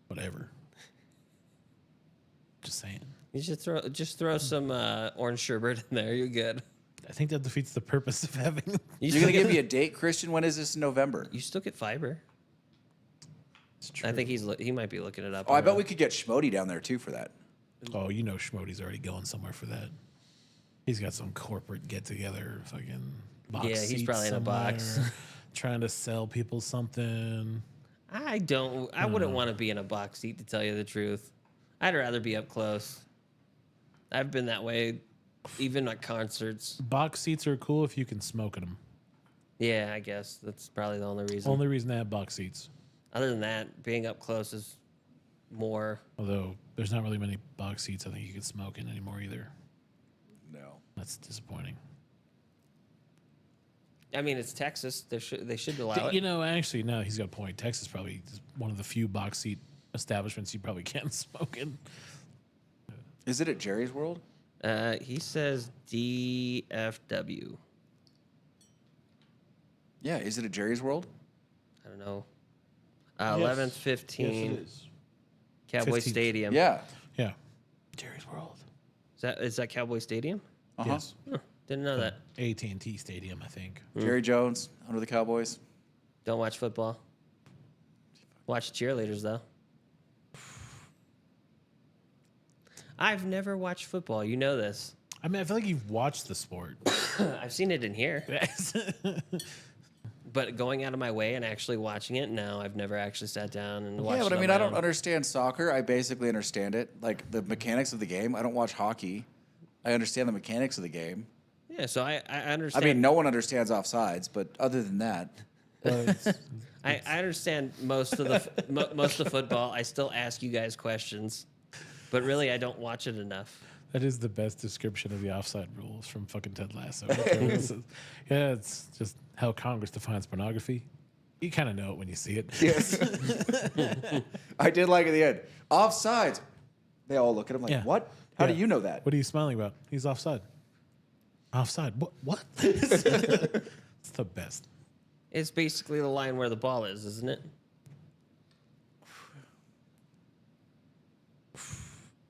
whatever. Just saying. You should throw some orange sherbet in there. You're good. I think that defeats the purpose of having. You You're still going to get, give me a date, Christian? When is this in November? you still get fiber. It's true. I think he might be looking it up. Oh, I right bet now. we could get Schmody down there too for that. Oh, you know, Schmody's already going somewhere for that. He's got some corporate get together, fucking box. Yeah, he's seat probably in a box. somewhere, trying to sell people something. I wouldn't want to be in a box seat, to tell you the truth. I'd rather be up close. I've been that way, even at concerts. Box seats are cool if you can smoke in them. Yeah, I guess that's probably the only reason. Only reason they have box seats. Other than that, being up close is more. Although there's not really many box seats I think you can smoke in anymore either. No. That's disappointing. I mean, it's Texas. They should allow You it. know, actually, no, he's got a point. Texas probably is one of the few box seat establishments you probably can smoke in. Is it at Jerry's World? He says DFW. Yeah, is it at Jerry's World? I don't know. 11th, 15, Cowboy 15th. Stadium. Yeah. Yeah. Jerry's World. Is that Cowboy Stadium? Uh-huh. Yes. Huh, didn't know that. AT&T Stadium, I think. Jerry Jones, under the Cowboys. Don't watch football. Watch cheerleaders though. I've never watched football. You know this. I mean, I feel like you've watched the sport. I've seen it in here, but going out of my way and actually watching it, no, I've never actually sat down and watched. Yeah, but it I on mean, my I don't own. understand soccer. I basically understand it. Like the mechanics of the game. I don't watch hockey. I understand the mechanics of the game. Yeah, so I I understand. mean, no one understands offsides, but other than that, I understand most of the most of football. I still ask you guys questions, but really, I don't watch it enough. That is the best description of the offside rules from fucking Ted Lasso. Yeah, it's just how Congress defines pornography. You kind of know it when you see it. yes. I did like at the end. Offsides. They all look at him like, Yeah. what? How do Yeah. you know that? What are you smiling about? He's offside. Offside. What? It's the best. It's basically the line where the ball is, isn't it?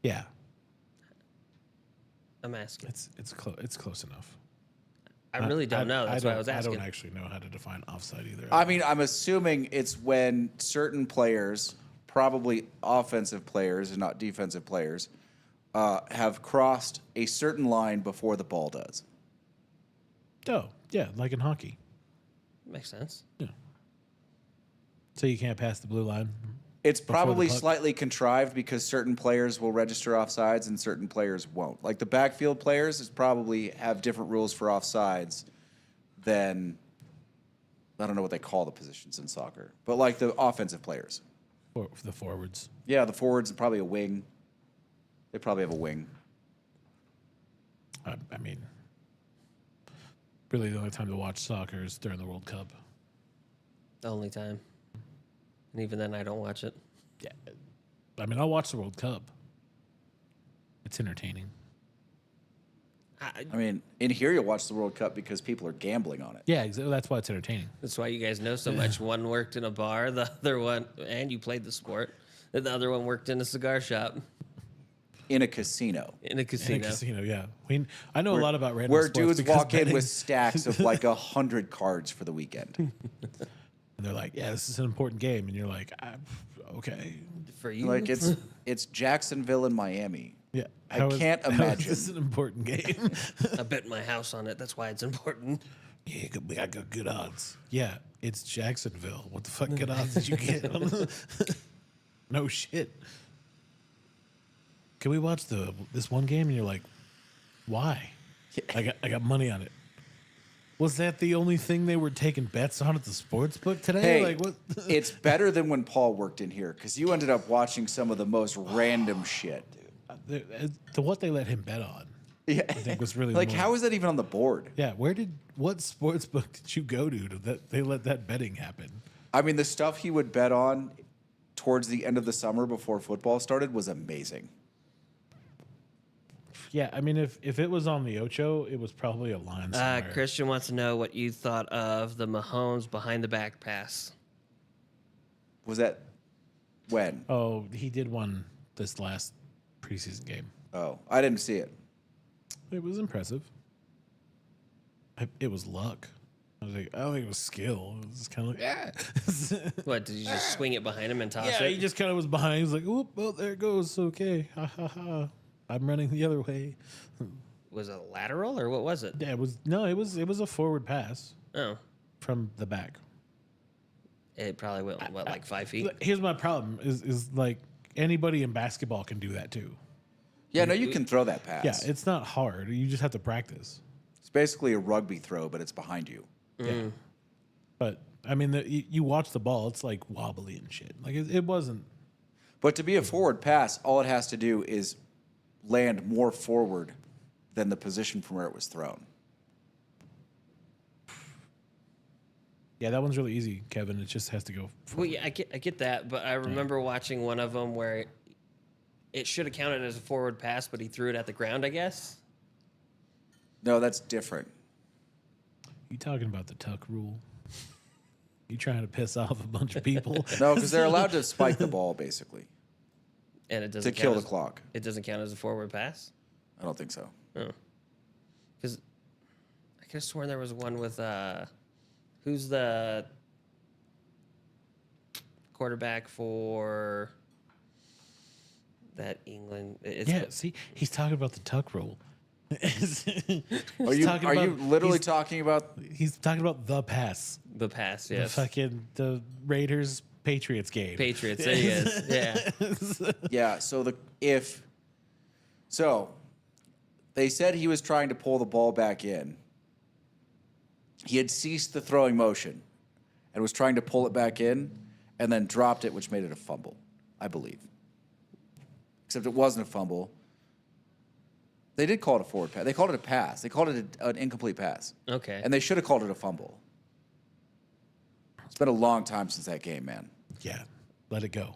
Yeah, I'm asking. it's close. It's close enough. I really don't know. That's why I was asking. I don't actually know how to define offside either. I mean, I'm assuming it's when certain players, probably offensive players and not defensive players, have crossed a certain line before the ball does. Oh, yeah, like in hockey. Makes sense. Yeah. So you can't pass the blue line It's probably puck. slightly contrived because certain players will register offsides and certain players won't. Like the backfield players is probably have different rules for offsides than I don't know what they call the positions in soccer, but like the offensive players. For the forwards. Yeah, the forwards and probably a wing. They probably have a wing. I mean, really the only time to watch soccer is during the World Cup. The only time. And even then, I don't watch it. Yeah. I mean, I'll watch the World Cup. It's entertaining. I mean, in here you'll watch the World Cup because people are gambling on it. Yeah, exactly. That's why it's entertaining. That's why you guys know so much. One worked in a bar, the other one, and you played the sport. And the other one worked in a cigar shop, In a casino. in a In casino. a casino, yeah. I know a lot about random Where sports dudes because walk in betting- with stacks of like 100 cards for the weekend. and they're like, "Yeah, this is an important game," and you're like, "Okay, For you, Like it's Jacksonville and Miami. yeah." I can't How imagine. is this an important game? I bet my house on it. That's why it's important. Yeah, I got good odds. Yeah, it's Jacksonville. What the fuck good odds did you get? No shit. Can we watch this one game? And you're like, why? I got money on it. Was that the only thing they were taking bets on at the sports book today? Hey, Like what? it's better than when Paul worked in here because you ended up watching some of the most random shit. What they let him bet on, Yeah. I think was really Like, more- how is that even on the board? Yeah, what sports book did you go to that they let that betting happen? I mean, the stuff he would bet on towards the end of the summer before football started was amazing. Yeah, I mean, if it was on the Ocho, it was probably a line somewhere. Christian wants to know what you thought of the Mahomes behind the back pass. Was that when? Oh, he did one this last preseason game. Oh, I didn't see it. It was impressive. It was luck. I was like, I don't think it was skill. It was kind of like, yeah. What, did you just swing it behind him and toss Yeah, it? he just kind of was behind. He was like, "Oop, well, there it goes. Okay, ha ha ha. I'm running the other way." Was it lateral or what was it? Yeah, it was a forward pass Oh, from the back. it probably went, what, like 5 feet? Here's my problem: is like anybody in basketball can do that too. Yeah, no, you can throw that pass. Yeah, it's not hard. You just have to practice. It's basically a rugby throw, but it's behind you. Yeah. But I mean, you watch the ball; it's like wobbly and shit. Like it wasn't. But to be a forward pass, all it has to do is land more forward than the position from where it was thrown. Yeah, that one's really easy, Kevin. It just has to go. Well, yeah, I get that, but I remember watching one of them where it should have counted as a forward pass, but he threw it at the ground, I guess. No, that's different. You talking about the tuck rule? You trying to piss off a bunch of people? No, because they're allowed to spike the ball, basically, And it to doesn't kill count the as, clock. It doesn't count as a forward pass? I don't think so. Oh. Because I could have sworn there was one with, who's the quarterback for that England? It's Yeah, see, he's talking about the tuck rule. Are you literally talking about? He's talking about the pass, the pass, the yes. fucking the Raiders Patriots game. Patriots, there he is. Yeah. Yeah. So they said he was trying to pull the ball back in. He had ceased the throwing motion and was trying to pull it back in and then dropped it, which made it a fumble, I believe. Except it wasn't a fumble. They did call it a forward pass. They called it a pass. They called it an incomplete pass. Okay. And they should have called it a fumble. It's been a long time since that game, man. Yeah, let it go.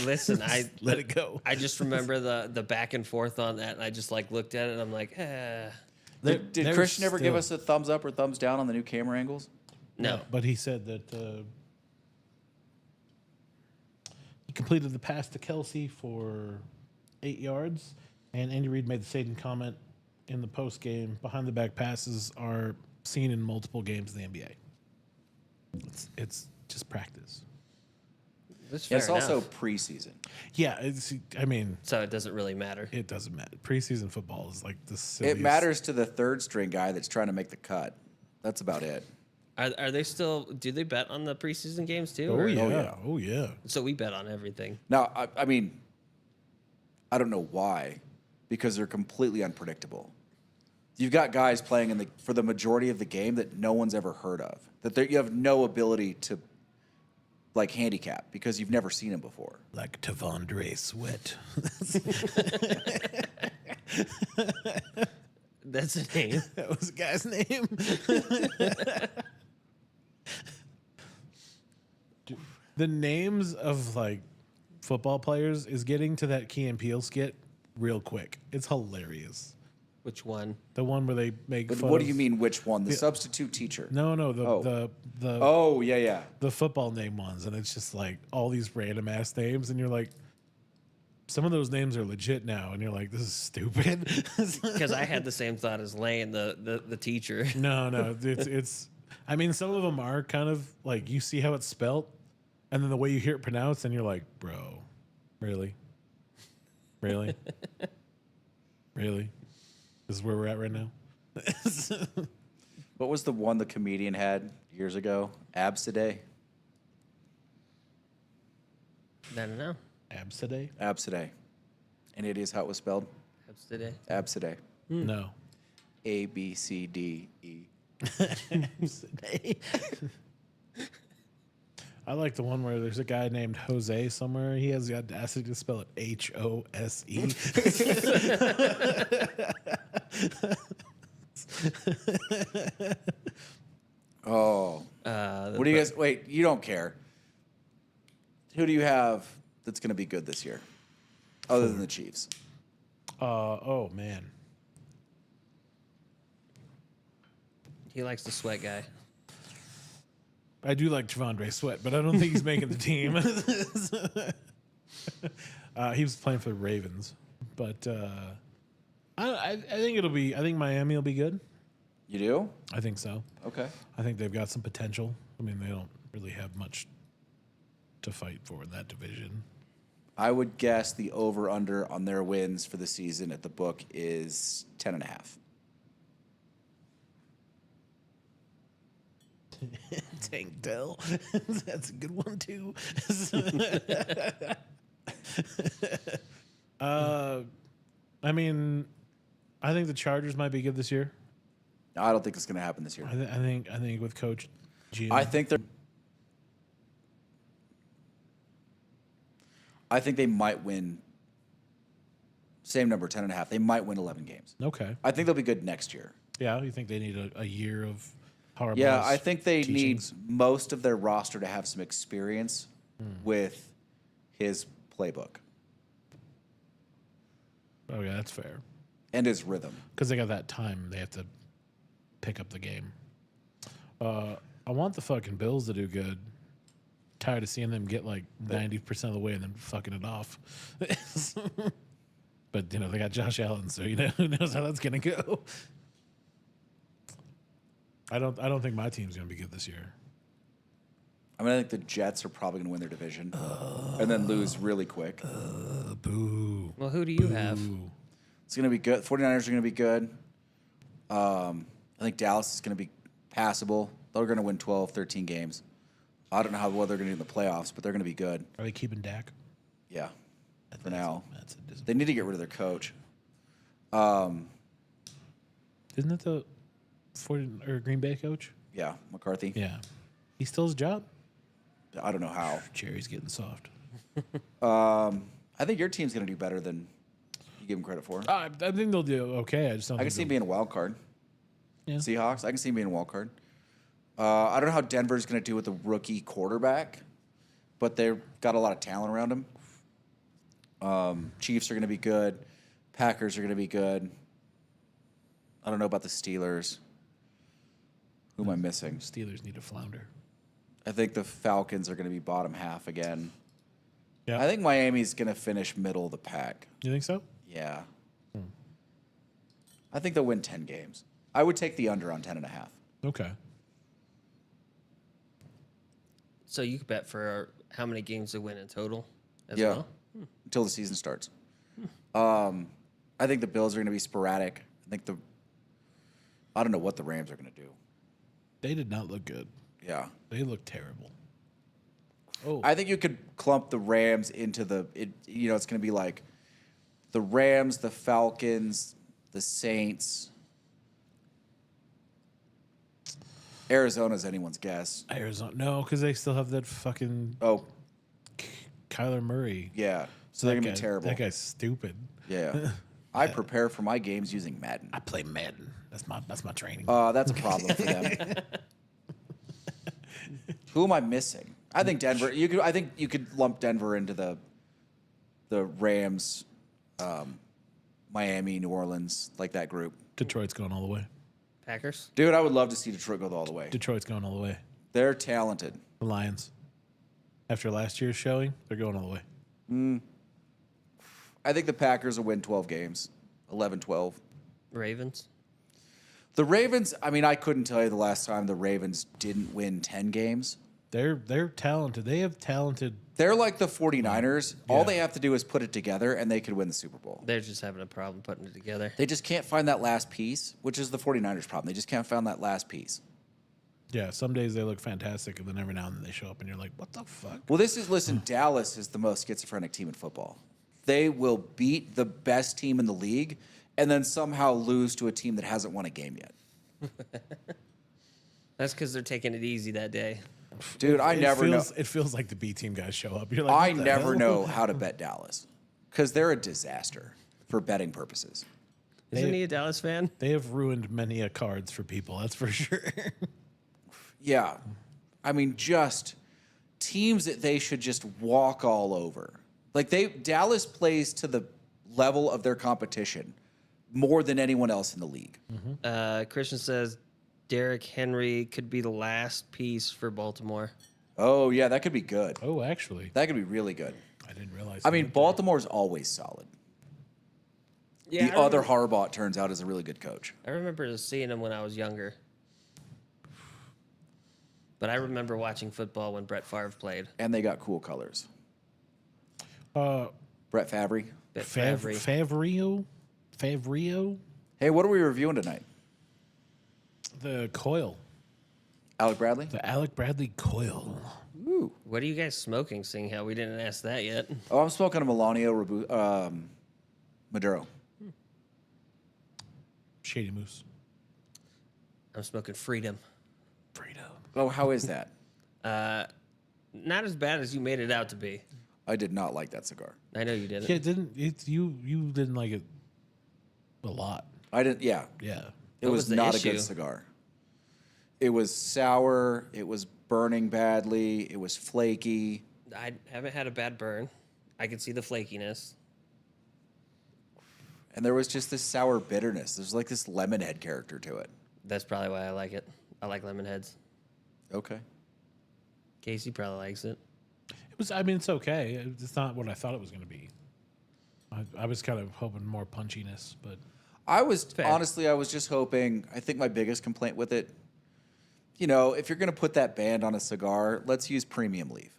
Listen, I Let it go. I just remember the back and forth on that, and I just like looked at it, and I'm like, Did There's Christian ever give still- us a thumbs up or thumbs down on the new camera angles? no. But he said that he completed the pass to Kelsey for 8 yards, and Andy Reid made the same comment in the post game. Behind the back passes are seen in multiple games in the NBA. It's just practice. That's Yeah, it's fair also enough. preseason. Yeah, I mean, So it doesn't really matter. it doesn't matter. Preseason football is like the silliest. It matters to the third string guy that's trying to make the cut. That's about it. Are they still? Do they bet on the preseason games too? Oh or- yeah. yeah. Oh yeah. So we bet on everything. Now, I mean, I don't know why, because they're completely unpredictable. You've got guys playing for the majority of the game that no one's ever heard of, you have no ability to like handicap because you've never seen him before. Like Tavondre Sweat. That's a name. That was the guy's name. The names of like football players is getting to that Key and Peele skit real quick. It's hilarious. Which one? The one where they make But fun what do of- you mean? Which one? The substitute teacher? No, Oh. the Oh yeah. the football name ones, and it's just like all these random ass names, and you're like, some of those names are legit now, and you're like, this is stupid. Because I had the same thought as Lane, the teacher. No, it's. I mean, some of them are kind of like you see how it's spelt, and then the way you hear it pronounced, and you're like, bro, really, really, really. This is where we're at right now. What was the one the comedian had years ago? Absiday? I don't know. Absiday? Absiday. And it is how it was spelled? That's today. Absiday. No. ABCDE. Absiday. I like the one where there's a guy named Jose somewhere. He has the audacity to spell it HOSE. Oh. What do you guys, wait, you don't care. Who do you have that's going to be good this year? Other than the Chiefs. Oh man. He likes the sweat guy. I do like Javondre Sweat, but I don't think he's making the team. He was playing for the Ravens, but I think it'll be. I think Miami will be good. You do? I think so. Okay. I think they've got some potential. I mean, they don't really have much to fight for in that division. I would guess the over-under on their wins for the season at the book is 10.5. Tank Dell, that's a good one too. I mean, I think the Chargers might be good this year. I don't think it's going to happen this year. I think with Coach Jim. I think they might win. Same number, 10.5. They might win 11 games. Okay. I think they'll be good next year. Yeah, you think they need a year of Harbaugh's Yeah, I think they teachings? need most of their roster to have some experience with his playbook Oh yeah, that's fair. and his rhythm. Because they got that time, they have to pick up the game. I want the fucking Bills to do good. Tired of seeing them get like 90% of the way and then fucking it off. But you know they got Josh Allen, so you know who knows how that's gonna go. I don't think my team's gonna be good this year. I mean, I think the Jets are probably going to win their division and then lose really quick. Boo. Well, who do you have? Boo. It's going to be good. 49ers are going to be good. I think Dallas is going to be passable. They're going to win 12, 13 games. I don't know how well they're going to do in the playoffs, but they're going to be good. Are they keeping Dak? Yeah, for now. That's a disappointment. They need to get rid of their coach. Isn't that the Green Bay coach? Yeah, McCarthy. Yeah. He still has a job? I don't know how. Jerry's getting soft. I think your team's going to do better than you give them credit for. I think they'll do okay. I just don't I can think see him being a wild card. Yeah. Seahawks, I can see him being a wild card. I don't know how Denver's going to do with the rookie quarterback, but they've got a lot of talent around him. Chiefs are going to be good. Packers are going to be good. I don't know about the Steelers. Who am I missing? Steelers need to flounder. I think the Falcons are going to be bottom half again. Yeah. I think Miami's going to finish middle of the pack. You think so? Yeah. I think they'll win 10 games. I would take the under on 10.5. Okay. So you could bet for how many games they win in total as Yeah. well? Until the season starts. I think the Bills are going to be sporadic. I don't know what the Rams are going to do. They did not look good. Yeah. They looked terrible. Oh, I think you could clump the Rams into it's going to be like the Rams, the Falcons, the Saints. Arizona's anyone's guess. Arizona. No, because they still have that fucking Oh, Kyler Murray. yeah. So they're That going to be guy- terrible. That guy's stupid. Yeah. I prepare for my games using Madden. I play Madden. That's my training. That's a problem for them. Who am I missing? I think Denver. I think you could lump Denver into the Rams, Miami, New Orleans, like that group. Detroit's going all the way. Packers. Dude, I would love to see Detroit go all the way. Detroit's going all the way. They're talented. The Lions. After last year's showing, they're going all the way. I think the Packers will win 12 games, 11-12. Ravens. The Ravens, I mean, I couldn't tell you the last time the Ravens didn't win 10 games. They're talented. They have talented. They're like the 49ers. All Yeah. they have to do is put it together, and they could win the Super Bowl. They're just having a problem putting it together. They just can't find that last piece, which is the 49ers' problem. They just can't find that last piece. Yeah, some days they look fantastic, and then every now and then they show up, and you're like, what the fuck? Well, listen, Dallas is the most schizophrenic team in football. They will beat the best team in the league and then somehow lose to a team that hasn't won a game yet. That's because they're taking it easy that day. Dude, I never know. It feels like the B team guys show up. You're like, I what the never hell? know how to bet Dallas because they're a disaster for betting purposes. Isn't They- he a Dallas fan? They have ruined many a cards for people. That's for sure. Yeah. I mean, just teams that they should just walk all over. Like Dallas plays to the level of their competition more than anyone else in the league. Christian says Derrick Henry could be the last piece for Baltimore. Oh, yeah, that could be good. Oh, actually, That could be really good. I didn't realize. I mean, that. Baltimore's always solid. Yeah, The other Harbaugh turns out is a really good coach. I remember seeing him when I was younger. But I remember watching football when Brett Favre played. And they got cool colors. Uh, Brett Favre. Brett Favre. Favrio, Hey, what are we reviewing tonight? the coil, Alec Bradley? the Alec Bradley coil. Ooh. What are you guys smoking, seeing how we didn't ask that yet? Oh, I'm smoking a Melanio Maduro. Shady Moose. I'm smoking Freedom. Freedom. Oh, how is that? Not as bad as you made it out to be. I did not like that cigar. I know you didn't. Yeah, you didn't like it a lot. I didn't, yeah. Yeah. It What was was the not a issue? good cigar. It was sour. It was burning badly. It was flaky. I haven't had a bad burn. I can see the flakiness. And there was just this sour bitterness. There's like this lemon head character to it. That's probably why I like it. I like lemon heads. Okay. Casey probably likes it. It was. I mean, it's okay. It's not what I thought it was going to be. I was kind of hoping more punchiness, but I was Fair. honestly, I was just hoping. I think my biggest complaint with it, if you're gonna put that band on a cigar, let's use premium leaf.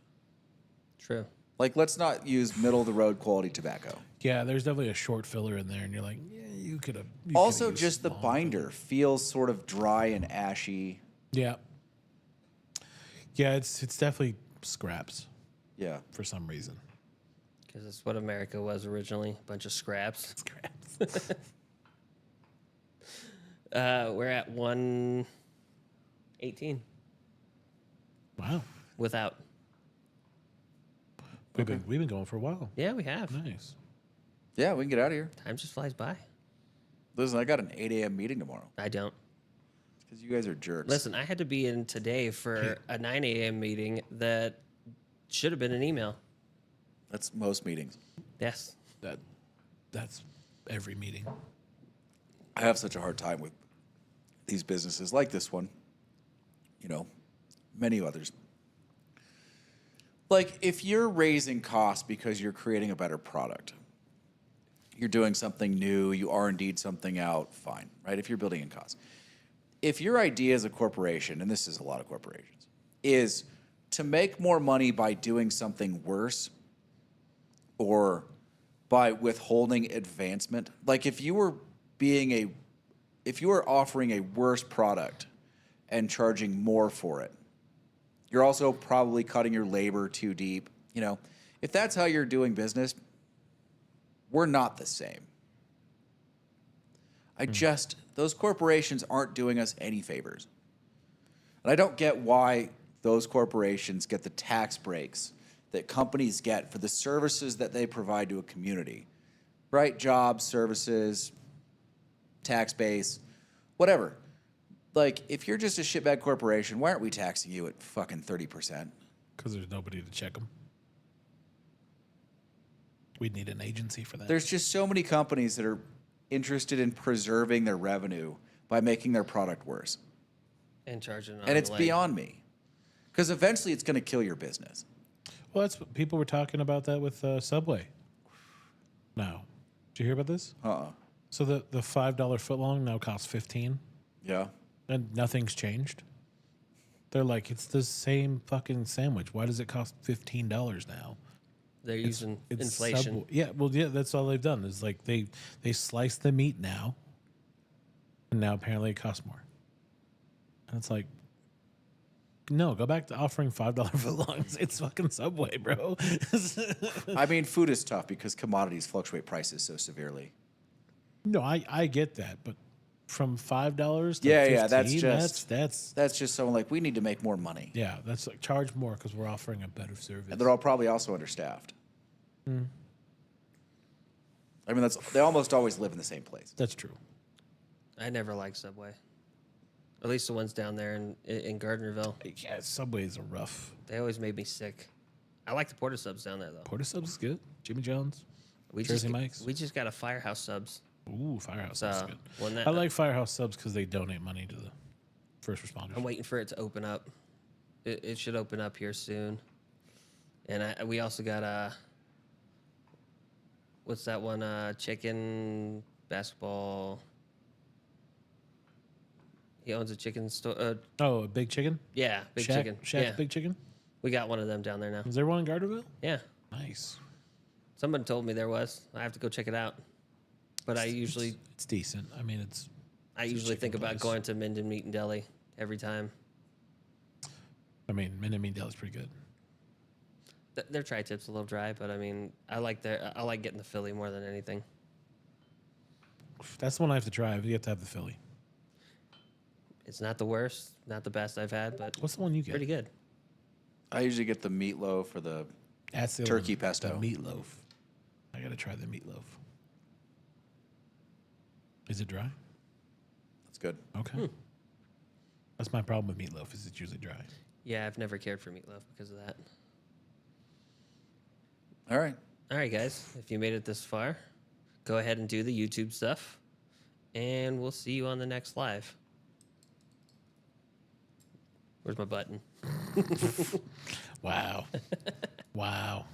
True. Like, let's not use middle of the road quality tobacco. yeah, there's definitely a short filler in there, and you're like, yeah, you could have. Also, just the binder feels sort of dry and ashy. Yeah. Yeah, it's definitely scraps Yeah. for some reason. Because it's what America was originally, a bunch of scraps. Scraps. We're at 118 Wow. without. We've been going for a while. Yeah, we have. Nice. Yeah, we can get out of here. Time just flies by. Listen, I got an 8 a.m. meeting tomorrow I don't. because you guys are jerks. Listen, I had to be in today for a 9 a.m. meeting that should have been an email. That's most meetings. Yes. That's every meeting. I have such a hard time with these businesses like this one, many others. Like, if you're raising costs because you're creating a better product, you're doing something new, you R&D'd something out, fine, right? If you're building in costs. If your idea as a corporation, and this is a lot of corporations, is to make more money by doing something worse or by withholding advancement, like if you were offering a worse product and charging more for it. You're also probably cutting your labor too deep. You know, if that's how you're doing business, we're not the same. Those corporations aren't doing us any favors. And I don't get why those corporations get the tax breaks that companies get for the services that they provide to a community, right? Jobs, services, tax base, whatever. Like, if you're just a shitbag corporation, why aren't we taxing you at fucking 30%? Because there's nobody to check them. We'd need an agency for that. There's just so many companies that are interested in preserving their revenue by making their product worse. And charging on And it's like, beyond me. Because eventually it's going to kill your business. Well, that's what people were talking about that with Subway. No. Did you hear about this? So the $5 footlong now costs $15, Yeah. and nothing's changed. They're like, it's the same fucking sandwich. Why does it cost $15 now? they're using It's inflation. Subway. Yeah, well, yeah, that's all they've done is like they slice the meat now, and now apparently it costs more. And it's like, no, go back to offering $5 footlongs. It's fucking Subway, bro. I mean, food is tough because commodities fluctuate prices so severely. No, I get that, but from $5 to Yeah, 15, yeah, that's just- that's That's just someone like, we need to make more money. yeah, that's like charge more because we're offering a better service. And they're all probably also understaffed. I mean, they almost always live in the same place. That's true. I never liked Subway. At least the ones down there in Gardnerville. Yeah, Subways are rough. They always made me sick. I like the porter subs down there though. Porter subs is good. Jimmy John's, We Jersey just, Mike's. We just got a Firehouse subs. Ooh, Firehouse subs is So good. when that, I like Firehouse subs because they donate money to the first responders. I'm waiting for it to open up. It should open up here soon. And we also got what's that one? Chicken basketball. He owns a chicken store. Oh, a Big Chicken? Yeah, Big Shack, Chicken. Shack Yeah, Big Chicken? we got one of them down there now. Is there one in Gardnerville? Yeah, Nice. someone told me there was. I have to go check it out. But I usually It's decent. I mean, it's think chicken about place. going to Minden Meat and Deli every time. Minute Meat Deli's pretty good. Their tri-tip's a little dry, but I mean, I like getting the Philly more than anything. That's the one I have to try. You have to have the Philly. It's not the worst, not the best I've had, but What's the one you get? pretty good. I usually get the meatloaf or the That's the turkey one, pesto. The meatloaf. I gotta try the meatloaf. Is it dry? That's good. Okay. That's my problem with meatloaf. Is it's usually dry. Yeah, I've never cared for meatloaf because of that. All right. All right, guys, if you made it this far, go ahead and do the YouTube stuff, and we'll see you on the next live. Where's my button? Wow. Wow.